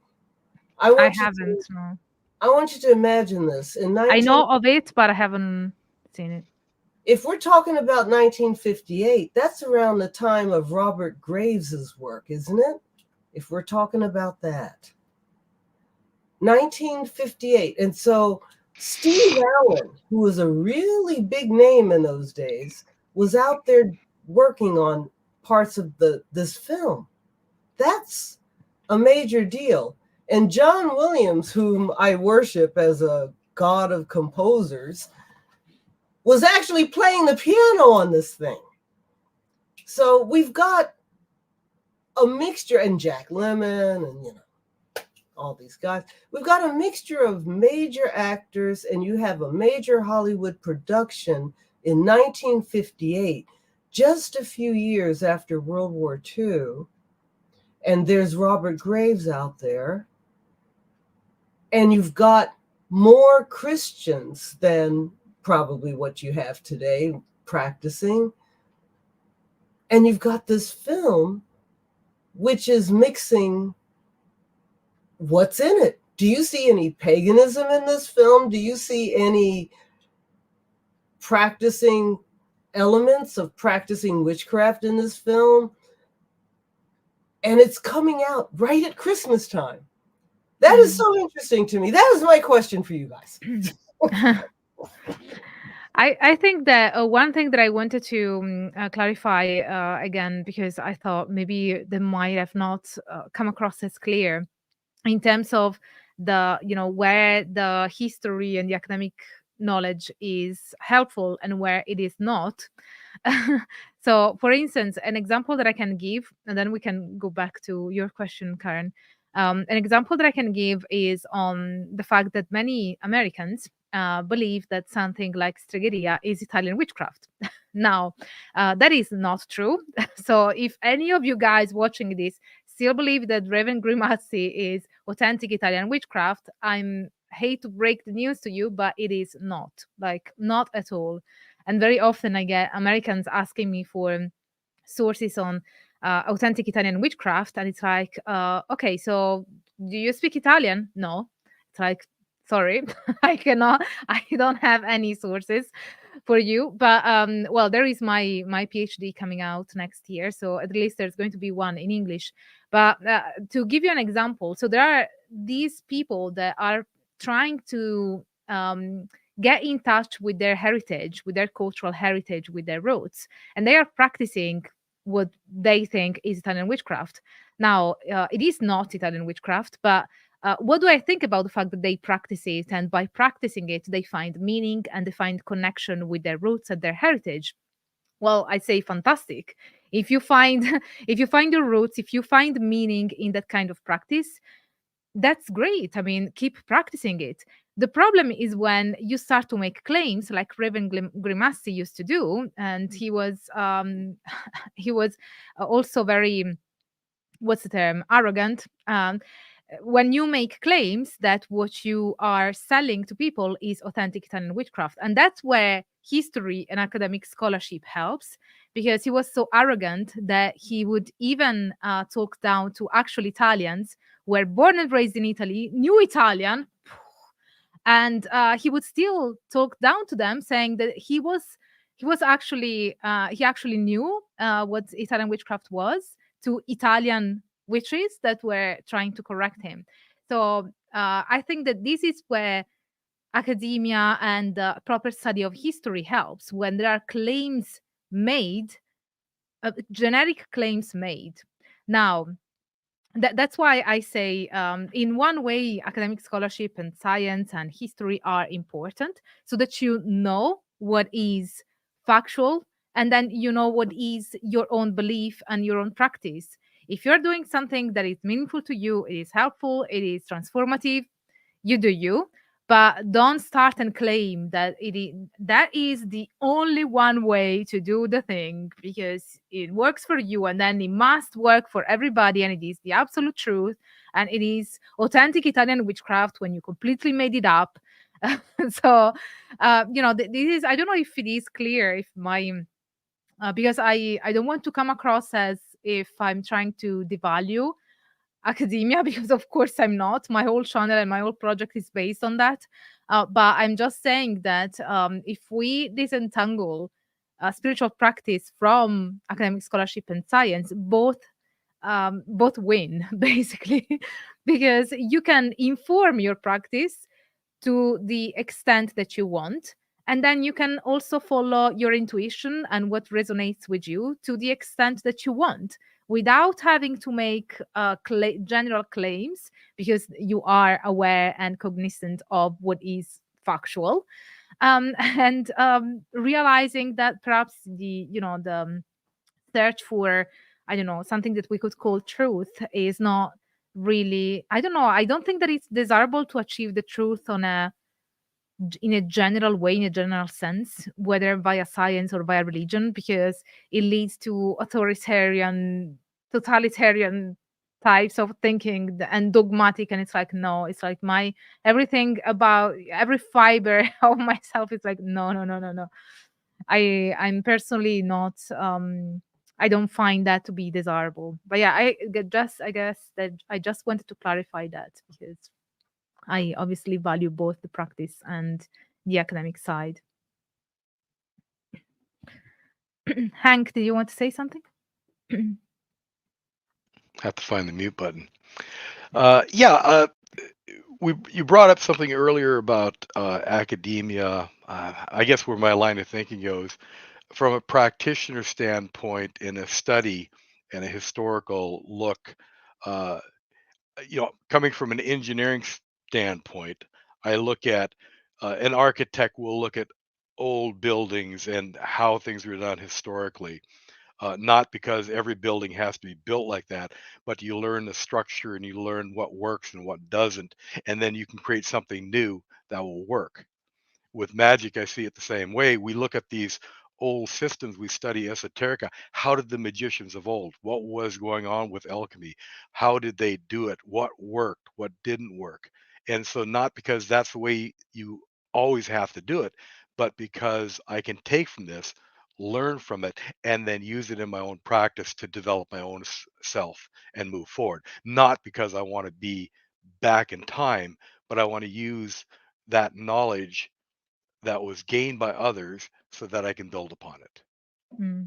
I haven't. No. I want you to imagine this. I know of it, but I haven't seen it. If we're talking about 1958, that's around the time of Robert Graves's work, isn't it? If we're talking about that. 1958. And so Steve Allen, who was a really big name in those days, was out there working on parts of this film. That's a major deal. And John Williams, whom I worship as a god of composers, was actually playing the piano on this thing. So we've got a mixture, and Jack Lemmon, and all these guys. We've got a mixture of major actors, and you have a major Hollywood production in 1958, just a few years after World War II. And there's Robert Graves out there. And you've got more Christians than probably what you have today practicing. And you've got this film, which is mixing what's in it. Do you see any paganism in this film? Do you see any practicing elements of practicing witchcraft in this film? And it's coming out right at Christmas time. That is so interesting to me. That is my question for you guys. I think that one thing that I wanted to clarify again, because I thought maybe they might have not come across as clear in terms of the, where the history and the academic knowledge is helpful and where it is not. So, for instance, an example that I can give, and then we can go back to your question, Karen. An example that I can give is on the fact that many Americans believe that something like Stregheria is Italian witchcraft. Now, that is not true. So if any of you guys watching this still believe that Raven Grimassi is authentic Italian witchcraft, I'm hate to break the news to you, but it is not. Like, not at all. And very often I get Americans asking me for sources on authentic Italian witchcraft, and it's like, okay, so do you speak Italian? No. It's like, sorry, I don't have any sources for you. But well, there is my PhD coming out next year, so at least there's going to be one in English. But to give you an example, so there are these people that are trying to get in touch with their heritage, with their cultural heritage, with their roots, and they are practicing what they think is Italian witchcraft. Now, it is not Italian witchcraft, but what do I think about the fact that they practice it, and by practicing it, they find meaning and they find connection with their roots and their heritage? Well, I say fantastic. If you find if you find your roots, if you find meaning in that kind of practice, that's great. I mean, keep practicing it. The problem is when you start to make claims like Raven Grimassi used to do, and he was he was also very, what's the term, arrogant. When you make claims that what you are selling to people is authentic Italian witchcraft, and that's where history and academic scholarship helps, because he was so arrogant that he would even talk down to actual Italians, were born and raised in Italy, knew Italian, and he would still talk down to them, saying that he actually he actually knew what Italian witchcraft was, to Italian witches that were trying to correct him. So I think that this is where academia and proper study of history helps, when there are claims made, generic claims made. Now, that's why I say, in one way, academic scholarship and science and history are important, so that you know what is factual, and then you know what is your own belief and your own practice. If you're doing something that is meaningful to you, it is helpful, it is transformative, you do you. but don't start and claim that that is the only one way to do the thing, because it works for you and then it must work for everybody, and it is the absolute truth, and it is authentic Italian witchcraft when you completely made it up. So this is, I don't know if it is clear, if my because I don't want to come across as if I'm trying to devalue academia, because of course I'm not. My whole channel and my whole project is based on that. But I'm just saying that if we disentangle spiritual practice from academic scholarship and science, both win basically, because you can inform your practice to the extent that you want, and then you can also follow your intuition and what resonates with you to the extent that you want, without having to make general claims, because you are aware and cognizant of what is factual, and realizing that perhaps the search for, I don't know, something that we could call truth is not really, I don't know, I don't think that it's desirable to achieve the truth in a general way, in a general sense, whether via science or via religion, because it leads to totalitarian types of thinking and dogmatic. And it's like, no, it's like everything about every fiber of myself is like, no, no, no, no, no. I'm personally not, I don't find that to be desirable. But yeah, I guess that I just wanted to clarify that, because I obviously value both the practice and the academic side. Hank, did you want to say something? Have to find the mute button. You brought up something earlier about academia. I guess where my line of thinking goes, from a practitioner standpoint, in a study and a historical look, coming from an engineering standpoint, I look at an architect will look at old buildings and how things were done historically. Not because every building has to be built like that, but you learn the structure and you learn what works and what doesn't, and then you can create something new that will work. With magic, I see it the same way. We look at these old systems, we study esoterica. How did the magicians of old? What was going on with alchemy? How did they do it? What worked? What didn't work? And so, not because that's the way you always have to do it, but because I can take from this, learn from it, and then use it in my own practice to develop my own self and move forward. Not because I want to be back in time, but I want to use that knowledge that was gained by others so that I can build upon it.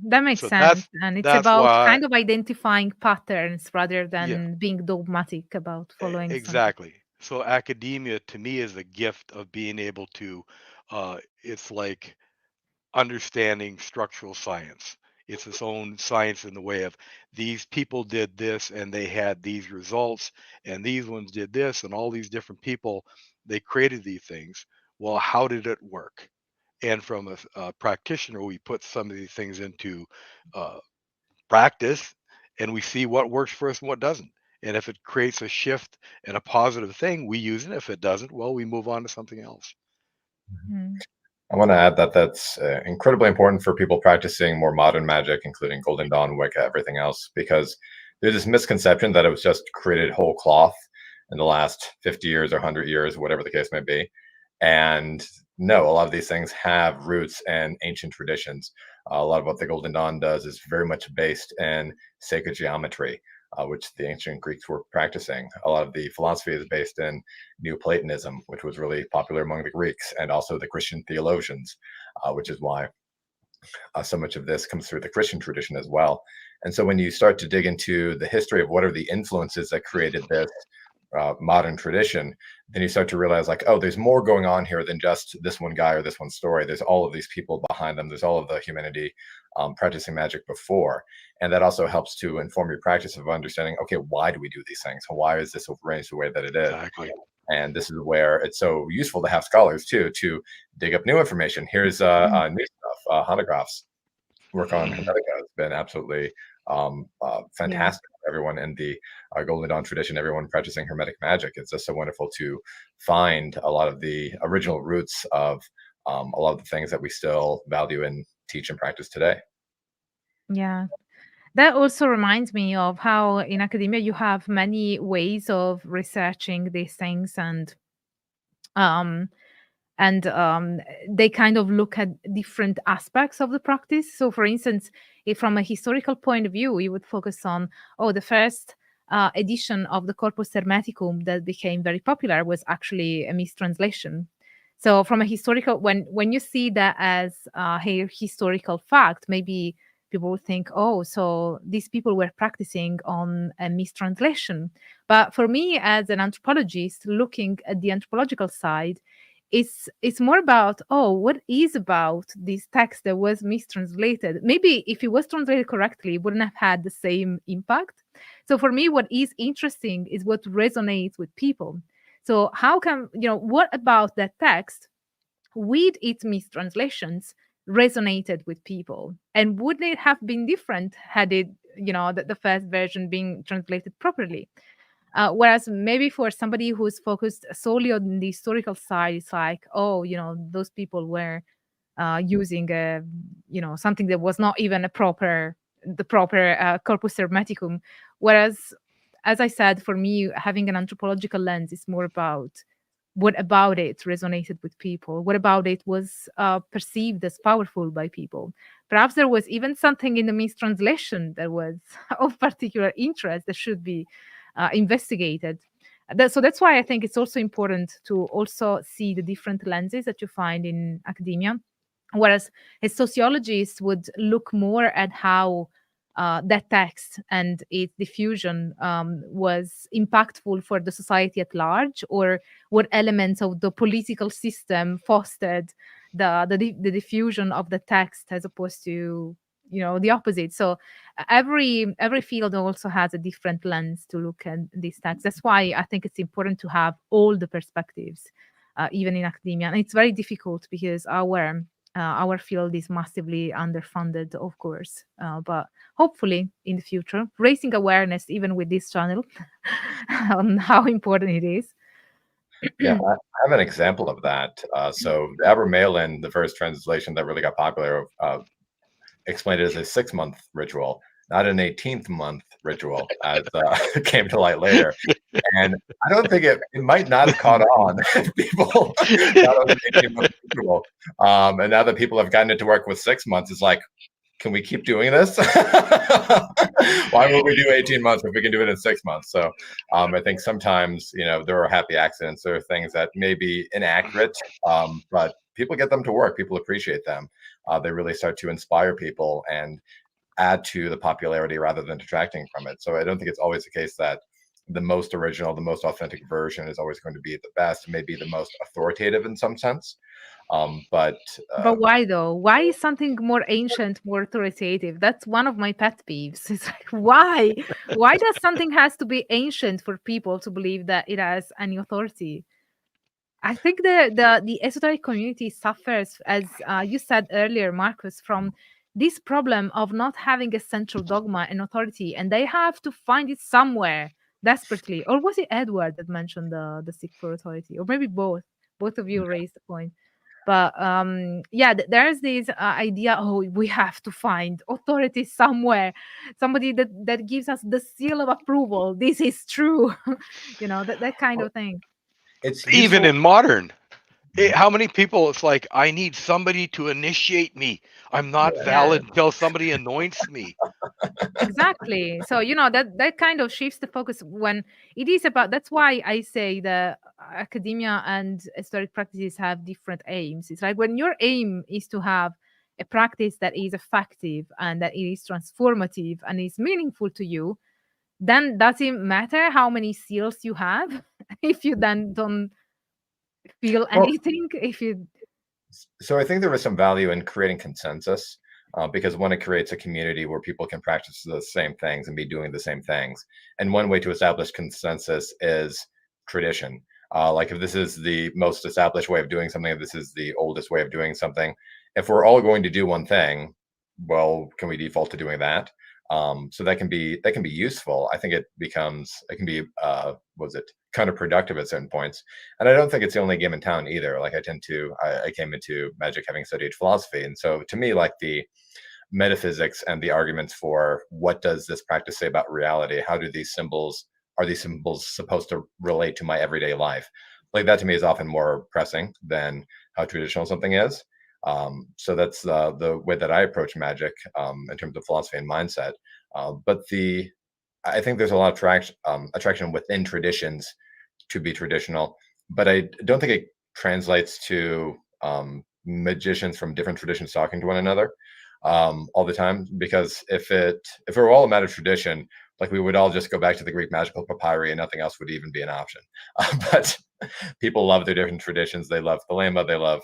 That makes So sense. And it's that's about why, kind of identifying patterns rather yeah, than being dogmatic about following something. exactly. So academia to me is a gift of being able to, it's like understanding structural science. It's its own science in the way of these people did this and they had these results, and these ones did this, and all these different people, they created these things. Well, how did it work? And from a practitioner, we put some of these things into uh, practice, and we see what works for us and what doesn't. And if it creates a shift and a positive thing, we use it. If it doesn't, well, we move on to something else. Mm. I want to add that that's incredibly important for people practicing more modern magic, including Golden Dawn, Wicca, everything else, because there's this misconception that it was just created whole cloth in the last 50 years or 100 years, whatever the case may be. And no, a lot of these things have roots and ancient traditions. A lot of what the Golden Dawn does is very much based in sacred geometry, which the ancient Greeks were practicing. A lot of the philosophy is based in Neoplatonism, which was really popular among the Greeks, and also the Christian theologians, which is why so much of this comes through the Christian tradition as well. And so when you start to dig into the history of what are the influences that created this modern tradition, then you start to realize like, oh, there's more going on here than just this one guy or this one story. There's all of these people behind them. There's all of the humanity practicing magic before. And that also helps to inform your practice of understanding, okay, why do we do these things? Why is this arranged the way that it is? Exactly. And this is where it's so useful to have scholars too, to dig up new information. Here's new stuff. Honographs work on Helvetica has been absolutely fantastic for everyone in the Golden Dawn tradition, everyone practicing Hermetic magic. It's just so wonderful to find a lot of the original roots of a lot of the things that we still value and teach and practice today. Yeah. That also reminds me of how in academia you have many ways of researching these things, um, they kind of look at different aspects of the practice. So, for instance, if from a historical point of view, you would focus on, the first edition of the Corpus Hermeticum that became very popular was actually a mistranslation. So, from a historical, when you see that as a historical fact, maybe people would think, oh, so these people were practicing on a mistranslation. But for me, as an anthropologist, looking at the anthropological side, it's more about, what is about this text that was mistranslated? Maybe if it was translated correctly, it wouldn't have had the same impact. So for me, what is interesting is what resonates with people. So how can, what about that text with its mistranslations resonated with people? And wouldn't it have been different had it, the first version being translated properly? Whereas maybe for somebody who's focused solely on the historical side, it's like, those people were using something that was not even the proper Corpus Hermeticum. Whereas, as I said, for me, having an anthropological lens is more about what about it resonated with people, what about it was perceived as powerful by people. Perhaps there was even something in the mistranslation that was of particular interest that should be investigated. So that's why I think it's also important to also see the different lenses that you find in academia. Whereas a sociologist would look more at how that text and its diffusion was impactful for the society at large, or what elements of the political system fostered the diffusion of the text, as opposed to the opposite. So every field also has a different lens to look at these texts. That's why I think it's important to have all the perspectives, even in academia. And it's very difficult because our field is massively underfunded, of course, but hopefully in the future, raising awareness even with this channel on how important it is. Yeah, I have an example of that. So the Abramelin, the first translation that really got popular, explained it as a 6-month ritual, not an 18th month ritual, as came to light later. And I don't think it might not have caught on if people thought it was an 18-month ritual. And now that people have gotten it to work with 6 months, it's like, can we keep doing this? Why would we do 18 months if we can do it in 6 months? So I think sometimes, there are happy accidents. There are things that may be inaccurate, but people get them to work. People appreciate them. They really start to inspire people and add to the popularity rather than detracting from it. So I don't think it's always the case that the most original, the most authentic version is always going to be the best, maybe the most authoritative in some sense. But why though? Why is something more ancient more authoritative? That's one of my pet peeves. It's like, why? Why does something has to be ancient for people to believe that it has any authority? I think the esoteric community suffers, as you said earlier, Marcus, from this problem of not having a central dogma and authority, and they have to find it somewhere desperately. Or was it Edward that mentioned the seek for authority? Or maybe both? Both of you raised the point. But there's this idea, we have to find authority somewhere, somebody that gives us the seal of approval. This is true. that kind of thing. It's even in modern. How many people, it's like, I need somebody to initiate me. I'm not valid until somebody anoints me. Exactly. So, that kind of shifts the focus when it is about, that's why I say the academia and esoteric practices have different aims. It's like when your aim is to have a practice that is effective and that it is transformative and is meaningful to you, then doesn't matter how many seals you have if you then don't feel anything. So I think there is some value in creating consensus, because one, it creates a community where people can practice the same things and be doing the same things. And one way to establish consensus is tradition. Like if this is the most established way of doing something, if this is the oldest way of doing something, if we're all going to do one thing, well, can we default to doing that? So that can be useful. I think it can be counterproductive at certain points. And I don't think it's the only game in town either. Like I came into magic having studied philosophy, and so to me, like the metaphysics and the arguments for what does this practice say about reality? How do are these symbols supposed to relate to my everyday life? Like that to me is often more pressing than how traditional something is. So that's the way that I approach magic in terms of philosophy and mindset. But I think there's a lot of attraction within traditions to be traditional, but I don't think it translates to magicians from different traditions talking to one another all the time. Because if it were all a matter of tradition, like we would all just go back to the Greek magical papyri and nothing else would even be an option. But people love their different traditions. They love Thelema, they love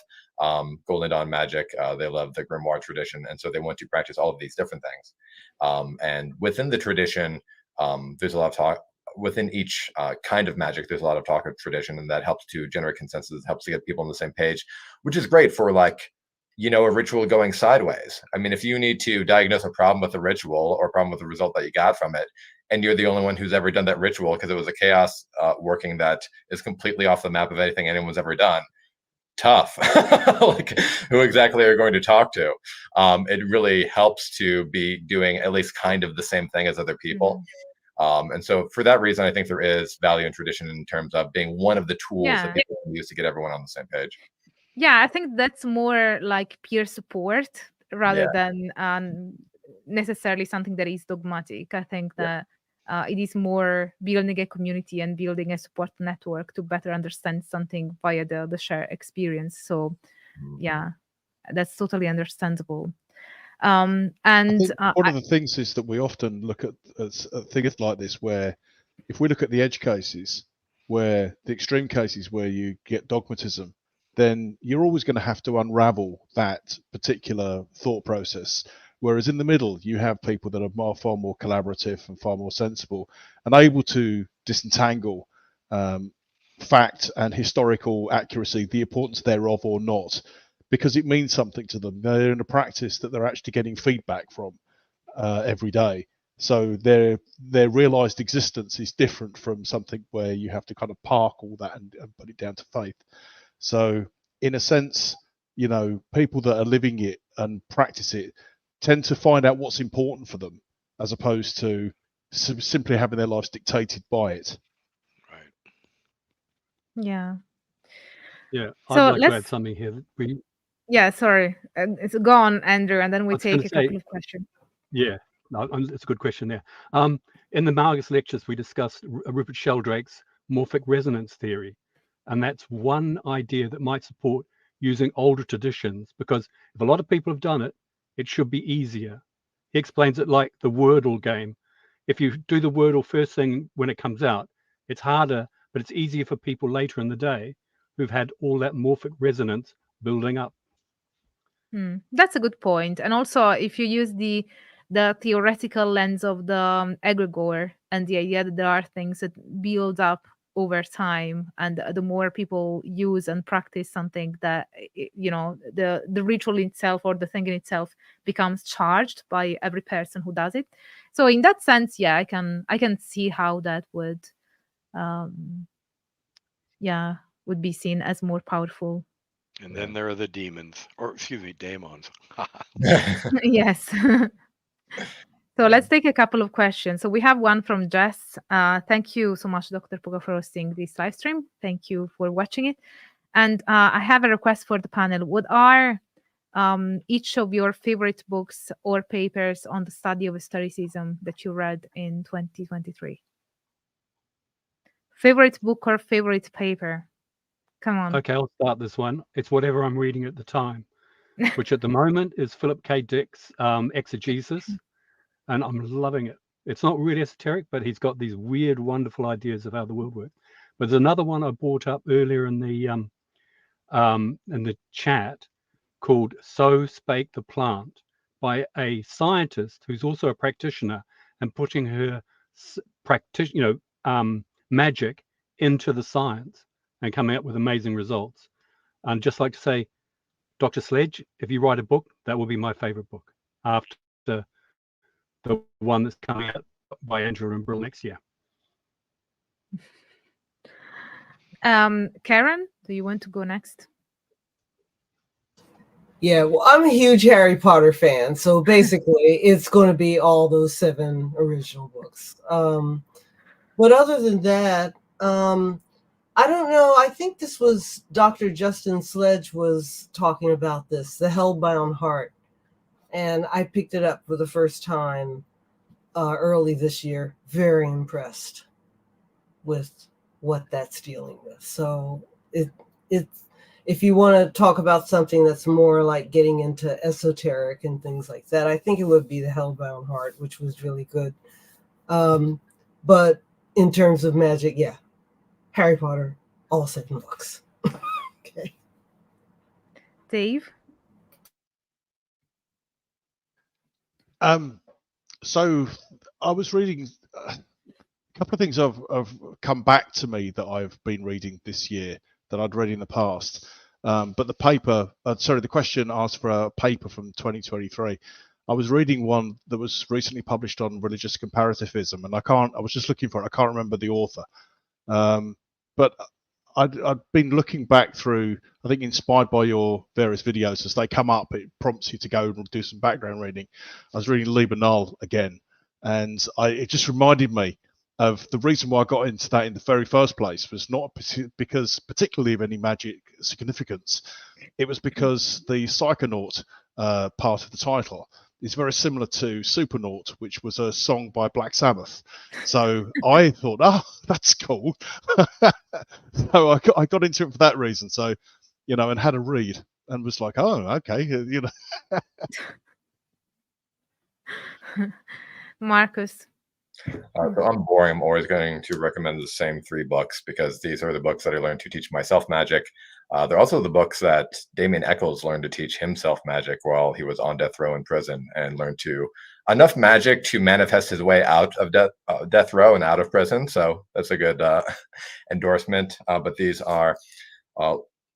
Golden Dawn magic, they love the grimoire tradition, and so they want to practice all of these different things. And within the tradition, there's a lot of talk. Within each kind of magic, there's a lot of talk of tradition, and that helps to generate consensus, helps to get people on the same page, which is great for a ritual going sideways. I mean, if you need to diagnose a problem with a ritual or a problem with the result that you got from it, and you're the only one who's ever done that ritual because it was a chaos working that is completely off the map of anything anyone's ever done, tough. Like, who exactly are you going to talk to? It really helps to be doing at least kind of the same thing as other people. And so for that reason, I think there is value in tradition in terms of being one of the tools that people can use to get everyone on the same page. Yeah, I think that's more like peer support rather than necessarily something that is dogmatic. I think that it is more building a community and building a support network to better understand something via the shared experience. So yeah, that's totally understandable. And one of the things is that we often look at things like this, where if we look at the edge cases, where the extreme cases where you get dogmatism, then you're always going to have to unravel that particular thought process. Whereas in the middle, you have people that are far more collaborative and far more sensible and able to disentangle fact and historical accuracy, the importance thereof or not, because it means something to them. They're in a practice that they're actually getting feedback from every day. So their realized existence is different from something where you have to kind of park all that and put it down to faith. So in a sense, people that are living it and practice it tend to find out what's important for them, as opposed to simply having their lives dictated by it. Right. Yeah. Yeah, So I'd like to add something here. Yeah, sorry. It's gone, Andrew, and then we take a couple of questions. Yeah, no, it's a good question there. In the Margus lectures, we discussed Rupert Sheldrake's morphic resonance theory, and that's one idea that might support using older traditions, because if a lot of people have done it, it should be easier. He explains it like the Wordle game. If you do the Wordle first thing when it comes out, it's harder, but it's easier for people later in the day who've had all that morphic resonance building up. That's a good point. And also, if you use the theoretical lens of the egregore and the idea that there are things that build up over time, and the more people use and practice something, that the ritual itself or the thing in itself becomes charged by every person who does it. So in that sense, yeah, I can see how that would would be seen as more powerful. And then there are the demons, or excuse me, daemons. Yes. So let's take a couple of questions. So we have one from Jess. Thank you so much, Dr. Puca, for hosting this live stream. Thank you for watching it. And I have a request for the panel. What are each of your favorite books or papers on the study of esotericism that you read in 2023? Favorite book or favorite paper? Come on. Okay, I'll start this one. It's whatever I'm reading at the time, which at the moment is Philip K. Dick's Exegesis, and I'm loving it. It's not really esoteric, but he's got these weird, wonderful ideas of how the world works. But there's another one I brought up earlier in the chat called "So Spake the Plant" by a scientist who's also a practitioner and putting her magic into the science and coming up with amazing results. And just like to say, Dr. Sledge, if you write a book, that will be my favorite book after the one that's coming out by Angela and Brill next year. Karen, do you want to go next? Yeah, well, I'm a huge Harry Potter fan, so basically it's going to be all those 7 original books. But other than that, I don't know. I think this was Dr. Justin Sledge was talking about this, The Hellbound Heart. And I picked it up for the first time early this year. Very impressed with what that's dealing with. So if you want to talk about something that's more like getting into esoteric and things like that, I think it would be The Hellbound Heart, which was really good. But in terms of magic, yeah, Harry Potter, all 7 books. Okay. Dave? So I was reading a couple of things have come back to me that I've been reading this year that I'd read in the past. But the paper, the question asked for a paper from 2023. I was reading one that was recently published on religious comparativism, and I was just looking for it. I can't remember the author. But I'd been looking back through, I think inspired by your various videos, as they come up, it prompts you to go and do some background reading. I was reading Liber Null again, and it just reminded me of the reason why I got into that in the very first place was not because particularly of any magic significance. It was because the Psychonaut part of the title is very similar to Supernaut, which was a song by Black Sabbath. So I thought, oh, that's cool. So I got into it for that reason. So, and had a read and was like, oh, okay, Marcus? So I'm boring. I'm always going to recommend the same 3 books because these are the books that I learned to teach myself magic. They're also the books that Damien Eccles learned to teach himself magic while he was on death row in prison and learned enough magic to manifest his way out of death row and out of prison. So that's a good endorsement. But these are,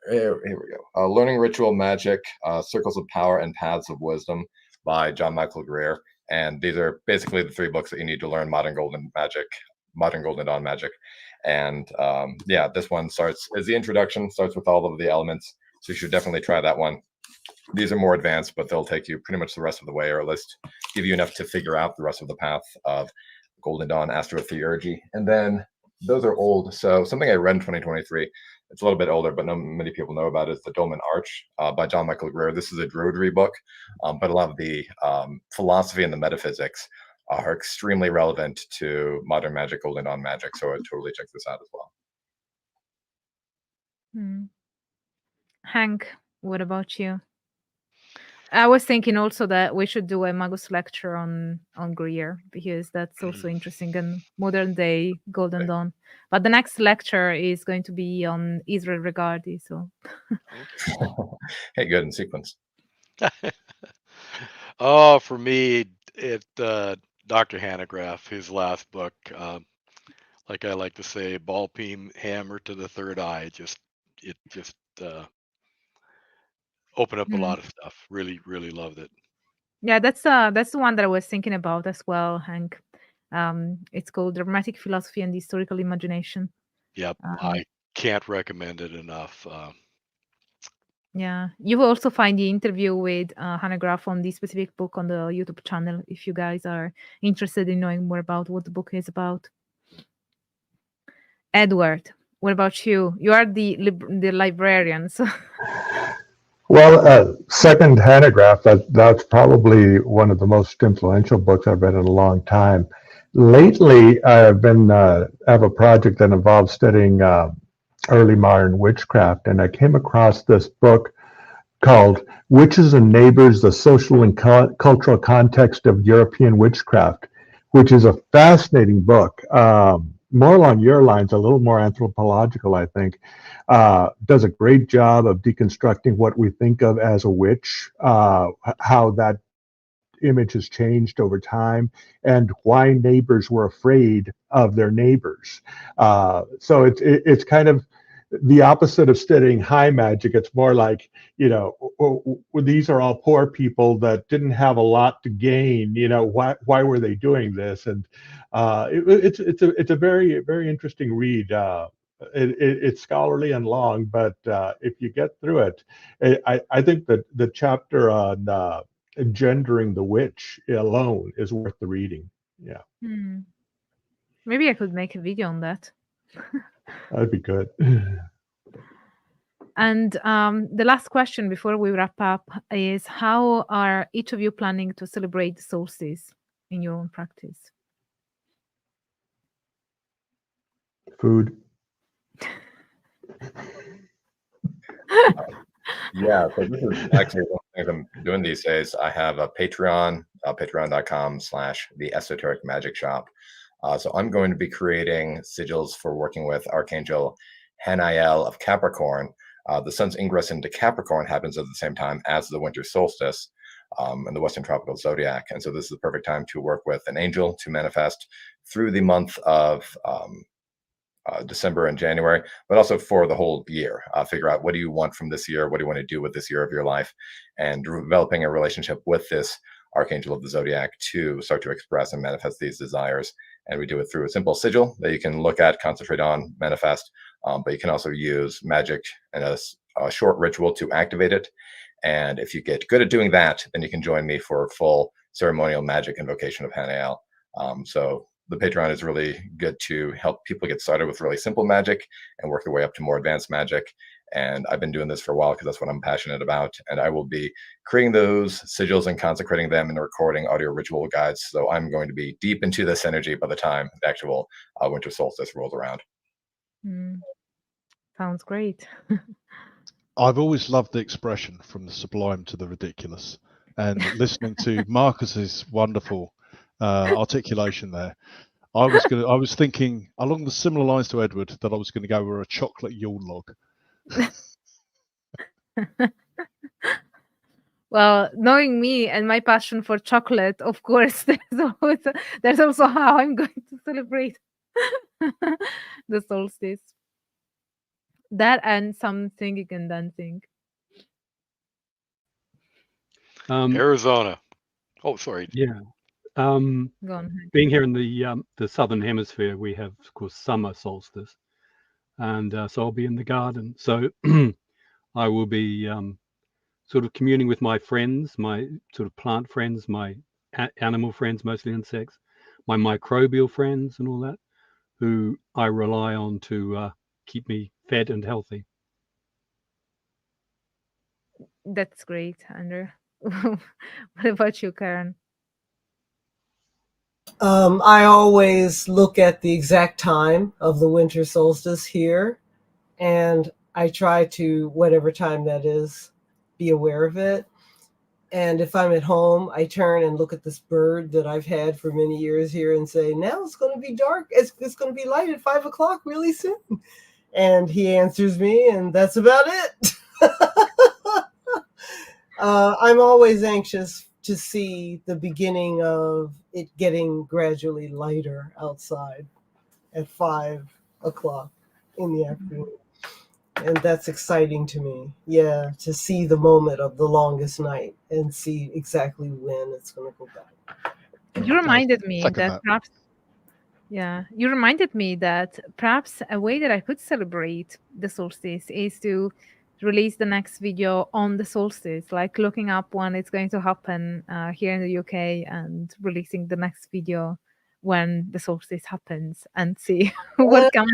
here we go, Learning Ritual Magic, Circles of Power and Paths of Wisdom by John Michael Greer. And these are basically the 3 books that you need to learn Modern Golden Dawn magic. And yeah, this one is the introduction, starts with all of the elements. So you should definitely try that one. These are more advanced, but they'll take you pretty much the rest of the way, or at least give you enough to figure out the rest of the path of Golden Dawn astrotheurgy. And then those are old. So something I read in 2023, it's a little bit older, but not many people know about it, is The Dolmen Arch by John Michael Greer. This is a Druidry book, but a lot of the philosophy and the metaphysics are extremely relevant to modern magic, Golden Dawn magic. So I would totally check this out as well. Hank, what about you? I was thinking also that we should do a Magus lecture on Greer, because that's also interesting and modern day Golden Dawn. But the next lecture is going to be on Israel Regardie. So, hey, good in sequence. Oh, for me, Dr. Hanegraaff, his last book, like I like to say, ball peen hammer to the third eye. It just opened up a lot of stuff. Really, really loved it. Yeah, that's the one that I was thinking about as well, Hank. It's called Dramatic Philosophy and Historical Imagination. Yep, I can't recommend it enough. Yeah, you will also find the interview with Hanegraaff on this specific book on the YouTube channel if you guys are interested in knowing more about what the book is about. Edward, what about you? You are the librarian. So. Well, second Hanegraaff, that's probably one of the most influential books I've read in a long time. Lately, I've have a project that involves studying early modern witchcraft, and I came across this book called Witches and Neighbors, the Social and Cultural Context of European Witchcraft, which is a fascinating book, more along your lines, a little more anthropological, I think. Does a great job of deconstructing what we think of as a witch, how that image has changed over time, and why neighbors were afraid of their neighbors. So it's kind of the opposite of studying high magic. It's more like, you know, these are all poor people that didn't have a lot to gain. You know, why were they doing this? And it's a very, very interesting read. It's scholarly and long, but if you get through it, I think that the chapter on engendering the witch alone is worth the reading. Yeah, Maybe I could make a video on that. that'd be good. And the last question before we wrap up is, how are each of you planning to celebrate the solstice in your own practice? Food. Yeah, so this is actually one of the things I'm doing these days. I have a Patreon, patreon.com/the esoteric magic shop. So I'm going to be creating sigils for working with Archangel Haniel of Capricorn. The sun's ingress into Capricorn happens at the same time as the winter solstice in the Western tropical zodiac. And so this is the perfect time to work with an angel to manifest through the month of December and January, but also for the whole year. Figure out, what do you want from this year? What do you want to do with this year of your life? And developing a relationship with this Archangel of the Zodiac to start to express and manifest these desires. And we do it through a simple sigil that you can look at, concentrate on, manifest, but you can also use magic and a short ritual to activate it. And if you get good at doing that, then you can join me for full ceremonial magic invocation of Haniel. So the Patreon is really good to help people get started with really simple magic and work their way up to more advanced magic. And I've been doing this for a while because that's what I'm passionate about. And I will be creating those sigils and consecrating them and recording audio ritual guides. So I'm going to be deep into this energy by the time the actual winter solstice rolls around. Sounds great. I've always loved the expression from the sublime to the ridiculous, and listening to Marcus's wonderful articulation there. I was thinking along the similar lines to Edward that I was going to go with a chocolate Yule log. Well, knowing me and my passion for chocolate, of course, there's also how I'm going to celebrate the solstice. That and some singing and dancing. Arizona. Oh, sorry. Yeah. Go on. Being here in the southern hemisphere, we have, of course, summer solstice, and so I'll be in the garden. So I will be sort of communing with my friends, my sort of plant friends, my animal friends, mostly insects, my microbial friends and all that, who I rely on to keep me fed and healthy. That's great, Andrew. What about you, Karen? I always look at the exact time of the winter solstice here, and I try to, whatever time that is, be aware of it. And if I'm at home, I turn and look at this bird that I've had for many years here and say, now it's going to be dark. It's going to be light at 5 o'clock really soon. And he answers me, and that's about it. I'm always anxious to see the beginning of it getting gradually lighter outside at 5 o'clock in the afternoon. And that's exciting to me. Yeah, to see the moment of the longest night and see exactly when it's going to go back. You reminded me that perhaps, you reminded me that perhaps a way that I could celebrate the solstice is to release the next video on the solstice, like looking up when it's going to happen here in the UK and releasing the next video when the solstice happens and see what comes.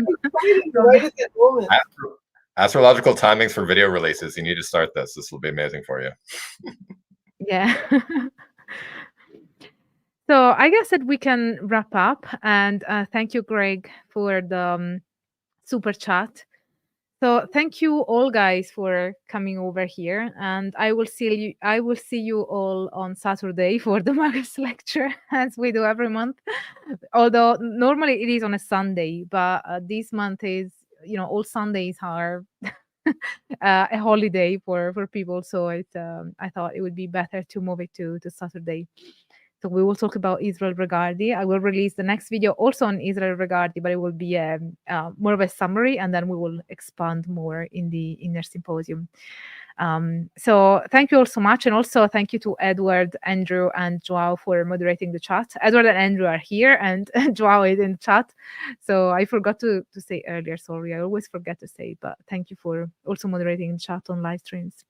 Right at that moment. Astrological timings for video releases. You need to start this. This will be amazing for you. Yeah. So I guess that we can wrap up, and thank you, Greg, for the super chat. So thank you all, guys, for coming over here, and I will see you all on Saturday for the Magus lecture, as we do every month. Although normally it is on a Sunday, but this month is, all Sundays are a holiday for people. So I thought it would be better to move it to Saturday. So we will talk about Israel Regardie. I will release the next video also on Israel Regardie, but it will be more of a summary, and then we will expand more in the Inner Symposium. So thank you all so much. And also thank you to Edward, Andrew, and Joao for moderating the chat. Edward and Andrew are here, and Joao is in the chat. So I forgot to say earlier, sorry, I always forget to say, but thank you for also moderating the chat on live streams.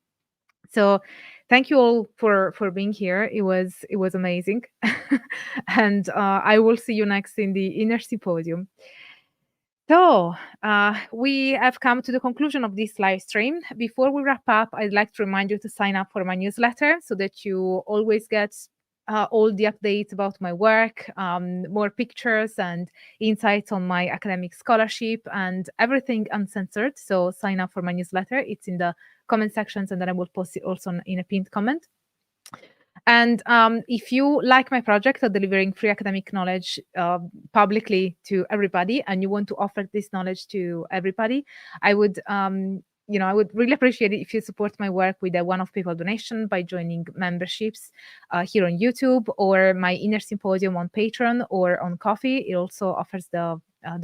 So thank you all for being here. It was amazing. And I will see you next in the Inner Symposium. So we have come to the conclusion of this live stream. Before we wrap up, I'd like to remind you to sign up for my newsletter so that you always get all the updates about my work, more pictures and insights on my academic scholarship, and everything uncensored. So sign up for my newsletter. It's in the comment sections, and then I will post it also in a pinned comment. And if you like my project of delivering free academic knowledge publicly to everybody, and you want to offer this knowledge to everybody, I would I would really appreciate it if you support my work with a one-off PayPal donation by joining memberships here on YouTube, or my Inner Symposium on Patreon or on Ko-fi. It also offers the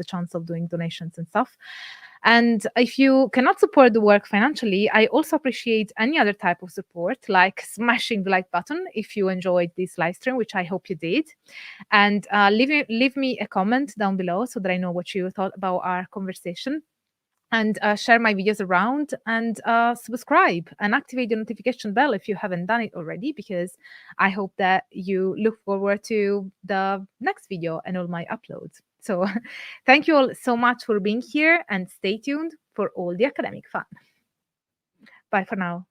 chance of doing donations and stuff. And if you cannot support the work financially, I also appreciate any other type of support, like smashing the like button if you enjoyed this live stream, which I hope you did. And leave me a comment down below so that I know what you thought about our conversation. And share my videos around, and subscribe and activate the notification bell if you haven't done it already, because I hope that you look forward to the next video and all my uploads. So thank you all so much for being here, and stay tuned for all the academic fun. Bye for now.